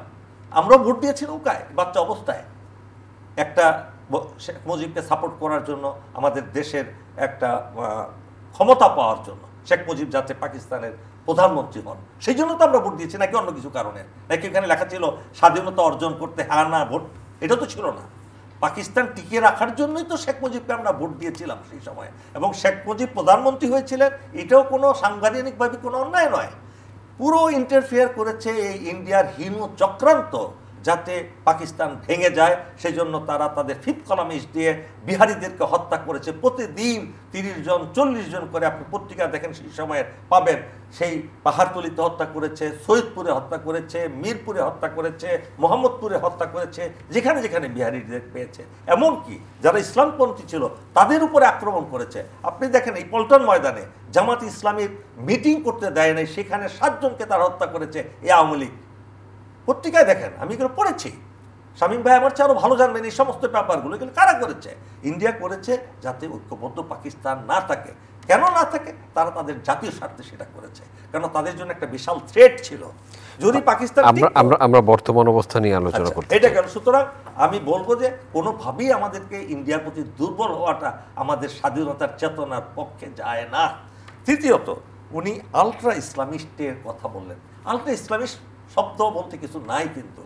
আমরাও ভোট দিয়েছি নৌকায় বাচ্চা অবস্থায়, একটা শেখ মুজিবকে সাপোর্ট করার জন্য, আমাদের দেশের একটা ক্ষমতা পাওয়ার জন্য, শেখ মুজিব যাতে পাকিস্তানের প্রধানমন্ত্রী হন, সেই জন্য তো আমরা ভোট দিয়েছি, নাকি অন্য কিছু কারণে? নাকি এখানে লেখা ছিল স্বাধীনতা অর্জন করতে হ্যাঁ না ভোট? এটা তো ছিল না। পাকিস্তান টিকিয়ে রাখার জন্যই তো শেখ মুজিবকে আমরা ভোট দিয়েছিলাম সেই সময়, এবং শেখ মুজিব প্রধানমন্ত্রী হয়েছিলেন, এটাও কোনো সাংবিধানিকভাবে কোনো অন্যায় নয়। পুরো ইন্টারফেয়ার করেছে এই ইন্ডিয়ার হীন চক্রান্ত, যাতে পাকিস্তান ভেঙে যায়। সেই জন্য তারা তাদের ফিফথ কলামিস্ট দিয়ে বিহারিদেরকে হত্যা করেছে প্রতিদিন 30 জন 40 জন করে। আপনি পত্রিকা দেখেন সেই সময়ের পাবেন, সেই পাহাড়তলিতে হত্যা করেছে, সৈয়দপুরে হত্যা করেছে, মিরপুরে হত্যা করেছে, মোহাম্মদপুরে হত্যা করেছে, যেখানে যেখানে বিহারিদের পেয়েছে। এমনকি যারা ইসলামপন্থী ছিল তাদের উপরে আক্রমণ করেছে। আপনি দেখেন এই পল্টন ময়দানে জামাত ইসলামীর মিটিং করতে দেয় নাই, সেখানে 7 জনকে তারা হত্যা করেছে এই আওয়ামী লীগ। পত্রিকায় দেখেন, আমি এগুলো পড়েছি, শামীম ভাই আমার চেয়ে আরো ভালো জানবেন এই সমস্ত ব্যাপারগুলো। এগুলো কারা করেছে? ইন্ডিয়া করেছে, যাতে ঐক্যবদ্ধ পাকিস্তান না থাকে। কেন না থাকে? তারা তাদের জাতীয় স্বার্থে সেটা করেছে, কারণ তাদের জন্য একটা বিশাল থ্রেট ছিল। যদি পাকিস্তান আমরা বর্তমান অবস্থা নিয়ে আলোচনা করতে এটা গেল। সুতরাং আমি বলবো যে কোনোভাবেই আমাদেরকে ইন্ডিয়ার প্রতি দুর্বল হওয়াটা আমাদের স্বাধীনতার চেতনার পক্ষে যায় না। তৃতীয়ত, উনি আলট্রা ইসলামিস্টের কথা বললেন। আলট্রা ইসলামিস্ট শব্দ বলতে কিছু নাই, কিন্তু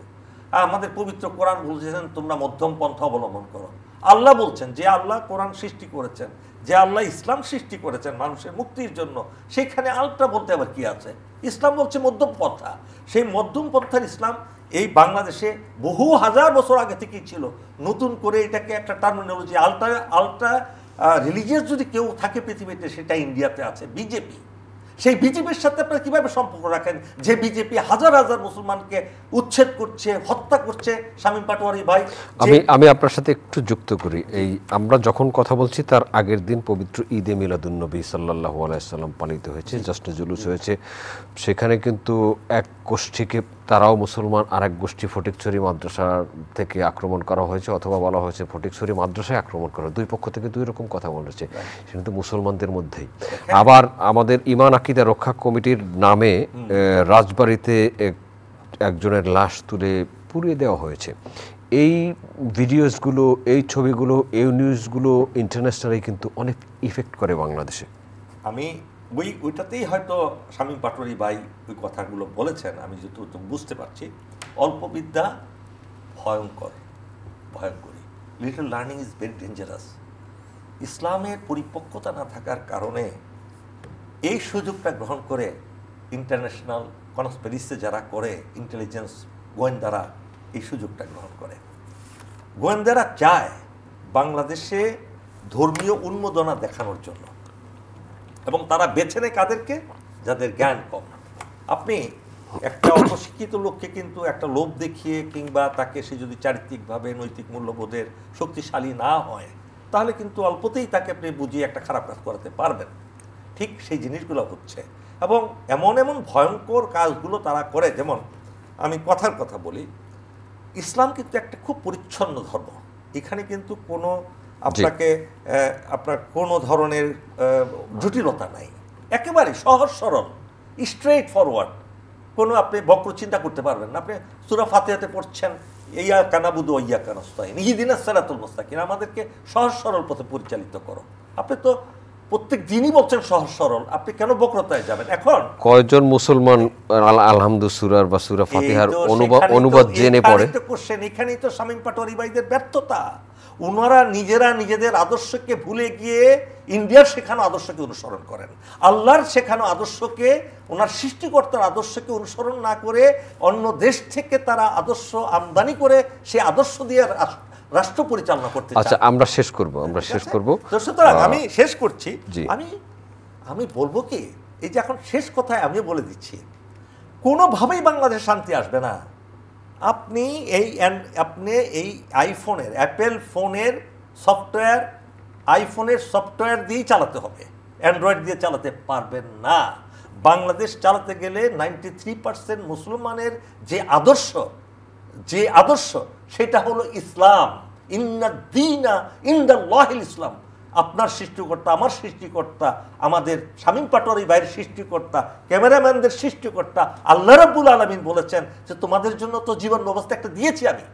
আমাদের পবিত্র কোরআন বলছেন তোমরা মধ্যম পন্থা অবলম্বন করো। আল্লাহ বলছেন, যে আল্লাহ কোরআন সৃষ্টি করেছেন, যে আল্লাহ ইসলাম সৃষ্টি করেছেন মানুষের মুক্তির জন্য, সেখানে আলট্রা বলতে আবার কি আছে? ইসলাম বলছে মধ্যম পন্থা। সেই মধ্যম পন্থার ইসলাম এই বাংলাদেশে বহু হাজার বছর আগে থেকেই ছিল। নতুন করে এটাকে একটা টার্মিনোলজি আলট্রা রিলিজিয়াস যদি কেউ থাকে পৃথিবীতে, সেটা ইন্ডিয়াতে আছে বিজেপি। সেই বিজেপির সাথে আপনারা কিভাবে সম্পর্ক রাখেন, যে বিজেপি হাজার হাজার মুসলমানকে উচ্ছেদ করছে, হত্যা করছে? শামীম পাটোয়ারি ভাই, আমি আপনার সাথে একটু যুক্ত করি। এই আমরা যখন কথা বলছি তার আগের দিন পবিত্র ঈদে মিলাদুন্নবী সাল্লাল্লাহু আলাইহি সাল্লাম পালিত হয়েছে, জশ্নে জুলুস হয়েছে। সেখানে কিন্তু এক গোষ্ঠীকে, তারাও মুসলমান, আর এক গোষ্ঠী ফটিকছড়ি মাদ্রাসা থেকে আক্রমণ করা হয়েছে, অথবা বলা হয়েছে ফটিকছড়ি মাদ্রাসায় আক্রমণ করা। দুই পক্ষ থেকে দুই রকম কথা বলেছে, সেটা কিন্তু মুসলমানদের মধ্যেই। আবার আমাদের ইমান আকিদা রক্ষা কমিটির নামে রাজবাড়িতে একজনের লাশ তুলে পুড়িয়ে দেওয়া হয়েছে। এই ভিডিওসগুলো, এই ছবিগুলো, এই নিউজগুলো ইন্টারন্যাশনালি কিন্তু অনেক ইফেক্ট করে বাংলাদেশে। আমি ওইটাতেই হয়তো শামীম পাটোয়ারি ভাই ওই কথাগুলো বলেছেন, আমি যতটুকু বুঝতে পারছি। অল্প বিদ্যা ভয়ঙ্করী, little learning is very dangerous. ইসলামের পরিপক্কতা না থাকার কারণে এই সুযোগটা গ্রহণ করে ইন্টারন্যাশনাল কনস্পিরেসি যারা করে, ইন্টেলিজেন্স গোয়েন্দারা এই সুযোগটা গ্রহণ করে। গোয়েন্দারা চায় বাংলাদেশে ধর্মীয় উন্মাদনা দেখানোর জন্য, এবং তারা বেছে নেয় কাদেরকে? যাদের জ্ঞান কম। আপনি একটা অশিক্ষিত লোককে কিন্তু একটা লোভ দেখিয়ে, কিংবা তাকে সে যদি চারিত্রিকভাবে নৈতিক মূল্যবোধের শক্তিশালী না হয়, তাহলে কিন্তু অল্পতেই তাকে আপনি বুঝিয়ে একটা খারাপ কাজ করাতে পারবেন। ঠিক সেই জিনিসগুলো হচ্ছে, এবং এমন এমন ভয়ঙ্কর কাজগুলো তারা করে। যেমন আমি কথার কথা বলি, ইসলাম কিন্তু একটা খুব পরিচ্ছন্ন ধর্ম। এখানে কিন্তু কোনো আপনার কোনো ধরনের জটিলতা নাই, একেবারে সহজ সরল, স্ট্রেট ফরওয়ার্ড। কোনো আপনি বক্র চিন্তা করতে পারবেন না। আপনি সূরা ফাতিহাতে পড়ছেন, ইয়াকা নাবুদু ওয়া ইয়াকা নাস্তাইন, ইহদিনাস সিরাতাল মুস্তাকিম, আমাদেরকে সহজ সরল পথে পরিচালিত করো। আপনি তো প্রত্যেক দিনই বলছেন সহজ সরল, আপনি কেন বক্রতায় যাবেন? এখন কয়জন মুসলমান আলহামদু সূরার বা সূরা ফাতিহার অনুবাদ জেনে পড়ে? এখানেই তো শামীম পাটোয়ারি ভাইদের ব্যর্থতা। ওনারা নিজেরা নিজেদের আদর্শকে ভুলে গিয়ে ইন্ডিয়ার শেখানো আদর্শকে অনুসরণ করেন। আল্লাহর শেখানো আদর্শকে, ওনার সৃষ্টিকর্তার আদর্শকে অনুসরণ না করে অন্য দেশ থেকে তারা আদর্শ আমদানি করে সেই আদর্শ দিয়ে রাষ্ট্র পরিচালনা করতে চায়। আচ্ছা, আমরা শেষ করব। সুতরাং আমি শেষ করছি। আমি বলবো কি, এই যে এখন শেষ কথায় আমি বলে দিচ্ছি, কোনোভাবেই বাংলাদেশ শান্তি আসবে না। আপনি এই আইফোনের, অ্যাপেল ফোনের সফটওয়্যার, আইফোনের সফটওয়্যার দিয়েই চালাতে হবে, অ্যান্ড্রয়েড দিয়ে চালাতে পারবেন না। বাংলাদেশ চালাতে গেলে 93% মুসলমানের যে আদর্শ সেটা হলো ইসলাম। ইন্নাদ দীনা ইনদাল্লাহিল ইসলাম। আপনার সৃষ্টিকর্তা, আমার সৃষ্টিকর্তা, আমাদের শামীম পাটোয়ারি ভাইয়ের সৃষ্টিকর্তা, ক্যামেরাম্যানদের সৃষ্টিকর্তা আল্লাহ রাব্বুল আলামিন বলেছেন যে তোমাদের জন্য তো জীবন ব্যবস্থা একটা দিয়েছি আমি।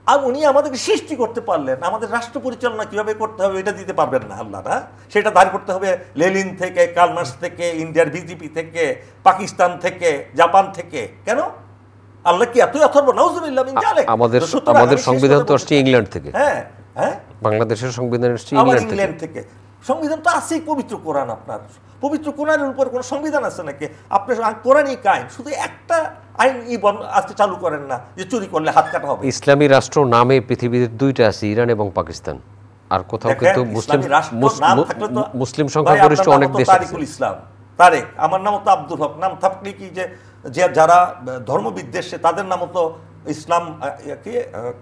আর উনি আমাদেরকে সৃষ্টি করতে পারলেন, আমাদের রাষ্ট্র পরিচালনা কীভাবে করতে হবে এটা দিতে পারবেন না আল্লাহ, না? সেটা দাঁড় করতে হবে লেনিন থেকে, কার্ল মার্কস থেকে, ইন্ডিয়ার বিজেপি থেকে, পাকিস্তান থেকে, জাপান থেকে। কেন? আল্লাহ কি এতই অথর্ব? নাউজুবিল্লাহ মিন যালিক। আমাদের সংবিধান তো আসছে ইংল্যান্ড থেকে। হ্যাঁ হ্যাঁ, বাংলাদেশের সংবিধান আসছে ইংল্যান্ড থেকে। সংবিধান তো আছেই পবিত্র কোরআন। আপনার পবিত্র কোরআনের উপর কোনো সংবিধান আছে নাকি? আপনার কোরআনই আইন, শুধু একটা আইন আজকে চালু করেন না যে চুরি করলে হাত কাটা হবে। ইসলামী রাষ্ট্র নামে পৃথিবীতে দুইটা আছে, ইরান এবং পাকিস্তান। আর কোথাও কিন্তু মুসলিম সংখ্যাগরিষ্ঠ অনেক দেশ আছে। তারিকুল ইসলাম, তারেক, আমার নাম তো আব্দুল হক। নাম থাকলে কি যে যারা ধর্মবিদ্বেষে তাদের নাম তো ইসলাম,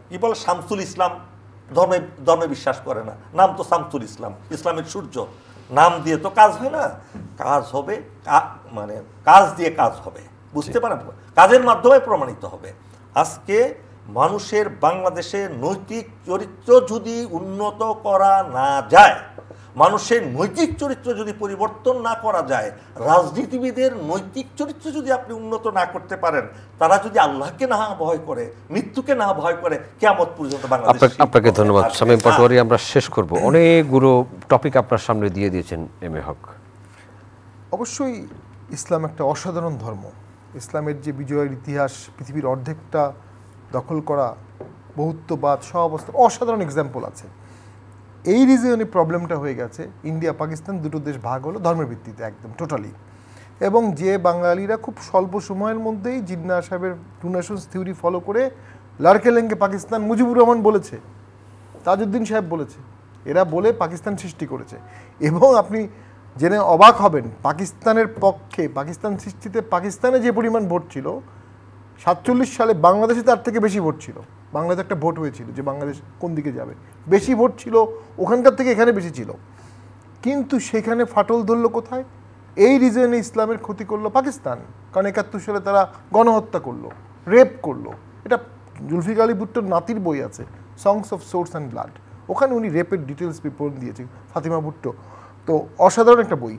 কি বলে, শামসুল ইসলাম। ধর্মে বিশ্বাস করে না, নাম তো শামসুল ইসলাম, ইসলামের সূর্য। নাম দিয়ে তো কাজ হয় না, কাজ হবে মানে কাজ দিয়ে কাজ হবে, বুঝতে পারেন? কাজের মাধ্যমে প্রমাণিত হবে। আজকে মানুষের বাংলাদেশের নৈতিক চরিত্র যদি উন্নত করা না যায়, মানুষের নৈতিক চরিত্র যদি পরিবর্তন না করা যায়, রাজনীতিবিদের নৈতিক চরিত্র যদি আপনি উন্নত না করতে পারেন, তারা যদি আল্লাহকে না ভয় করে, মৃত্যুকে না ভয় করে, কিয়ামত পর্যন্ত বাংলাদেশ। আপনাকে ধন্যবাদ শামীম পাটোয়ারি। আমরা শেষ করব, অনেকগুলো টপিক আপনার সামনে দিয়ে দিয়েছেন এম এ হক। অবশ্যই ইসলাম একটা অসাধারণ ধর্ম। ইসলামের যে বিজয়ের ইতিহাস, পৃথিবীর অর্ধেকটা দখল করা, বহুত্ববাদ, সব অবস্থা, অসাধারণ এক্সাম্পল আছে। এই রিজনে প্রবলেমটা হয়ে গেছে, ইন্ডিয়া পাকিস্তান দুটো দেশ ভাগ হলো ধর্মের ভিত্তিতে একদম টোটালি। এবং যে বাঙালিরা খুব স্বল্প সময়ের মধ্যেই জিন্না সাহেবের টু নেশনস থিওরি ফলো করে লাড়কেলেঙ্গে পাকিস্তান, মুজিবুর রহমান বলেছে, তাজউদ্দিন সাহেব বলেছে, এরা বলে পাকিস্তান সৃষ্টি করেছে। এবং আপনি জেনে অবাক হবেন, পাকিস্তানের পক্ষে, পাকিস্তান সৃষ্টিতে পাকিস্তানে যে পরিমাণ ভোট ছিল, 47 সালে বাংলাদেশে তার থেকে বেশি ভোট ছিল। বাংলাদেশে একটা ভোট হয়েছিল যে বাংলাদেশ কোন দিকে যাবে, বেশি ভোট ছিল ওখানকার থেকে, এখানে বেশি ছিল। কিন্তু সেখানে ফাটল ধরল কোথায়? এই রিজনে ইসলামের ক্ষতি করলো পাকিস্তান। কারণ 71 সালে তারা গণহত্যা করলো, রেপ করলো। এটা জুলফিকার আলী ভুট্টোর নাতির বই আছে, songs of swords and blood, ওখানে উনি রেপের ডিটেলস বিবরণ দিয়েছে, ফাতিমা ভুট্টো। তো অসাধারণ একটা বই।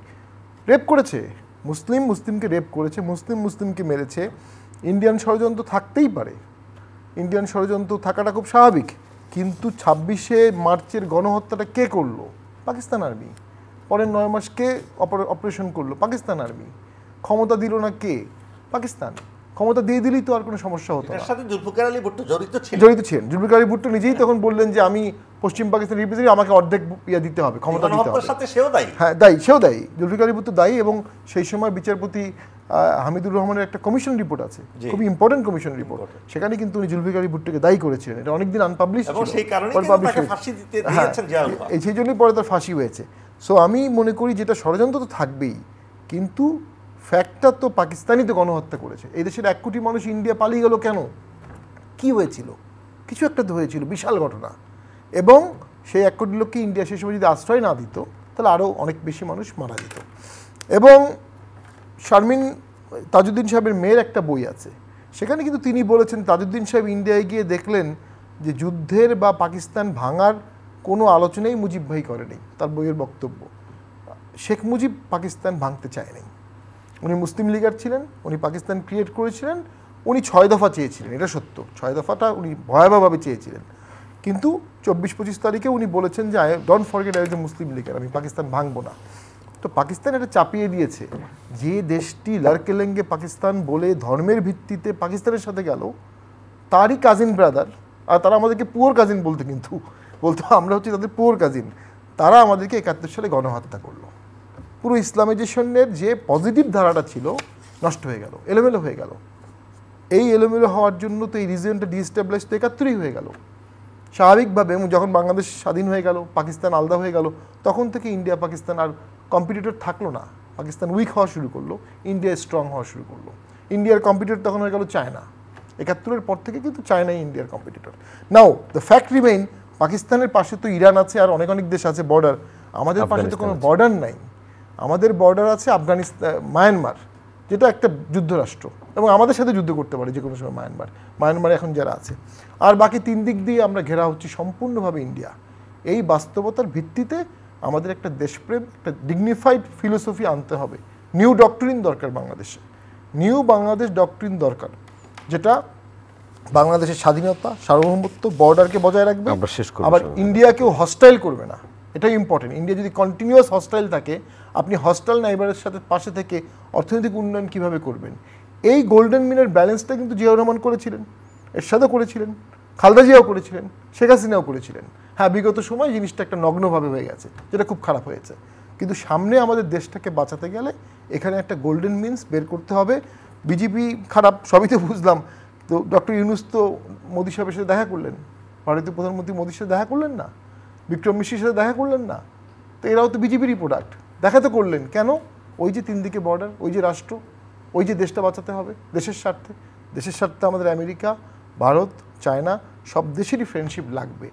রেপ করেছে, মুসলিমকে রেপ করেছে, মুসলিমকে মেরেছে। ইন্ডিয়ান ষড়যন্ত্র থাকতেই পারে, ইন্ডিয়ান ষড়যন্ত্র থাকাটা খুব স্বাভাবিক। কিন্তু 26শে মার্চের গণহত্যাটা কে করলো? পাকিস্তান আর্মি। পরের 9 মাস কে অপারেশন করলো? পাকিস্তান আর্মি। ক্ষমতা দিল না কে? পাকিস্তান। ক্ষমতা দিয়ে দিলেই তো আর কোনো সমস্যা হতো না। জুলফিকার আলী ভুট্টো জড়িত ছিলেন। জুলফিকার আলী ভুট্টো নিজেই তখন বললেন যে আমি পশ্চিম পাকিস্তান রিপ্রেজেন্টেটিভ, আমাকে অর্ধেক দিতে হবে, ক্ষমতা দিতে হবে। হ্যাঁ, সেও দায়ী, জুলফিকার আলী ভুট্টো দায়ী। এবং সেই সময় বিচারপতি হামিদুর রহমানের একটা কমিশন রিপোর্ট আছে, খুবই ইম্পর্টেন্ট কমিশন রিপোর্ট, সেখানে কিন্তু উনি জুলফিকার আলী ভুট্টোকে দায়ী করেছিলেন। এটা অনেকদিন আনপাবলিশ ছিল, সেই জন্যই পরে তার ফাঁসি হয়েছে। সো আমি মনে করি যেটা ষড়যন্ত্র তো থাকবেই, কিন্তু ফ্যাক্টটা তো পাকিস্তানই তো গণহত্যা করেছে। এই দেশের 1 কোটি মানুষ ইন্ডিয়া পালিয়ে গেল কেন? কি হয়েছিল? কিছু একটা তো হয়েছিল, বিশাল ঘটনা। এবং সেই 1 কোটি লোককে ইন্ডিয়া সেই সময় যদি আশ্রয় না দিত, তাহলে আরও অনেক বেশি মানুষ মারা যেত। এবং তাজউদ্দিন সাহেবের মেয়ের একটা বই আছে, সেখানে কিন্তু তিনি বলেছেন, তাজউদ্দিন সাহেব ইন্ডিয়ায় গিয়ে দেখলেন যে যুদ্ধের বা পাকিস্তান ভাঙার কোনো আলোচনাই মুজিব ভাই করেনি। তার বইয়ের বক্তব্য, শেখ মুজিব পাকিস্তান ভাঙতে চায়নি। উনি মুসলিম লিগার ছিলেন, উনি পাকিস্তান ক্রিয়েট করেছিলেন, উনি 6 দফা চেয়েছিলেন, এটা সত্য। 6 দফাটা উনি ভয়াবহভাবে চেয়েছিলেন। কিন্তু 24-25 তারিখে উনি বলেছেন যে don't forget I M A মুসলিম লিগার, আমি পাকিস্তান ভাঙবো না। তো পাকিস্তান এটা চাপিয়ে দিয়েছে। যে দেশটি লাড়কেলেঙ্গে পাকিস্তান বলে ধর্মের ভিত্তিতে পাকিস্তানের সাথে গেল, তারই কাজিন ব্রাদার, আর তারা আমাদেরকে পুয়োর কাজিন বলতো আমরা হচ্ছে তাদের পুয়োর কাজিন, তারা আমাদেরকে 71 সালে গণহত্যা করলো। পুরো ইসলামাইজেশনের যে পজিটিভ ধারাটা ছিল নষ্ট হয়ে গেল, এলোমেলো হয়ে গেল। এই এলোমেলো হওয়ার জন্য তো এই রিজিয়নটা ডিস্টেবলাইজ তো 71ই হয়ে গেল স্বাভাবিকভাবে। এবং যখন বাংলাদেশ স্বাধীন হয়ে গেল, পাকিস্তান আলাদা হয়ে গেল, তখন থেকে ইন্ডিয়া পাকিস্তান আর কম্পিটিটর থাকলো না। পাকিস্তান উইক হওয়া শুরু করলো, ইন্ডিয়া স্ট্রং হওয়া শুরু করলো। ইন্ডিয়ার কম্পিটিটর তখন হয়ে গেল চায়না। 71-এর পর থেকে কিন্তু চায়নাই ইন্ডিয়ার competitor. Now the fact remain, পাকিস্তানের পাশে তো ইরান আছে, আর অনেক দেশ আছে বর্ডার। আমাদের পাশে তো কোনো বর্ডার নাই। আমাদের বর্ডার আছে আফগানিস্তান, মায়ানমার, যেটা একটা যুদ্ধরাষ্ট্র, এবং আমাদের সাথে যুদ্ধ করতে পারে যে কোনো সময় মায়ানমার এখন যারা আছে। আর বাকি 3 দিক দিয়ে আমরা ঘেরা হচ্ছি সম্পূর্ণভাবে ইন্ডিয়া। এই বাস্তবতার ভিত্তিতে আমাদের একটা দেশপ্রেম, একটা ডিগনিফাইড ফিলোসফি আনতে হবে। নিউ ডক্টরিন দরকার বাংলাদেশে, নিউ বাংলাদেশ ডক্টরিন দরকার, যেটা বাংলাদেশের স্বাধীনতা, সার্বভৌমত্ব, বর্ডারকে বজায় রাখবে, আবার ইন্ডিয়াকেও হস্টাইল করবে না। এটাই ইম্পর্টেন্ট। ইন্ডিয়া যদি কন্টিনিউয়াস হস্টাইল থাকে, আপনি হস্টাইল নাইবারের সাথে পাশে থেকে অর্থনৈতিক উন্নয়ন কিভাবে করবেন? এই গোল্ডেন মিনের ব্যালেন্সটা কিন্তু জিয়াউর রহমান করেছিলেন, এরশাদও করেছিলেন, খালেদা জিয়াও করেছিলেন, শেখ হাসিনাও করেছিলেন। হ্যাঁ, বিগত সময় জিনিসটা একটা নগ্নভাবে হয়ে গেছে, যেটা খুব খারাপ হয়েছে। কিন্তু সামনে আমাদের দেশটাকে বাঁচাতে গেলে এখানে একটা গোল্ডেন মিনস বের করতে হবে। বিজেপি খারাপ, সবই তো বুঝলাম, তো ডক্টর ইউনূস তো মোদী সাহেবের সাথে দেখা করলেন, ভারতীয় প্রধানমন্ত্রী মোদীর সাথে দেখা করলেন না, বিক্রম মিশ্রের সাথে দেখা করলেন না, তো এরাও তো বিজেপিরই প্রোডাক্ট। দেখা তো করলেন কেন? ওই যে 3 দিকে বর্ডার, ওই যে রাষ্ট্র, ওই যে দেশটা বাঁচাতে হবে দেশের স্বার্থে। দেশের স্বার্থে আমাদের আমেরিকা, ভারত, চায়না সব দেশেরই ফ্রেন্ডশিপ লাগবে,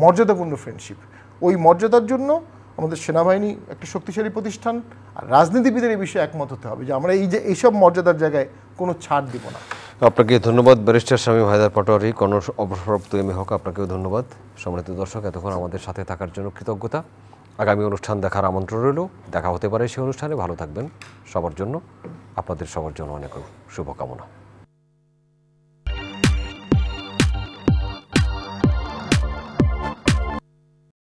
মর্যাদাপূর্ণ ফ্রেন্ডশিপ। ওই মর্যাদার জন্য আমাদের সেনাবাহিনী একটা শক্তিশালী প্রতিষ্ঠান, আর রাজনীতিবিদের এই বিষয়ে একমত হতে হবে যে আমরা এই যে এইসব মর্যাদার জায়গায় কোনো ছাড় দিব না। আপনাকে ধন্যবাদ ব্যারিস্টার শামীম হায়দার পাটোয়ারি, অবসরপ্রাপ্ত এমএ হক, আপনাকেও ধন্যবাদ। সম্মানিত দর্শক, এতক্ষণ আমাদের সাথে থাকার জন্য কৃতজ্ঞতা। আগামী অনুষ্ঠান দেখার আমন্ত্রণ রইল, দেখা হতে পারে সেই অনুষ্ঠানে। ভালো থাকবেন সবার জন্য, আপনাদের সবার জন্য অনেক শুভকামনা।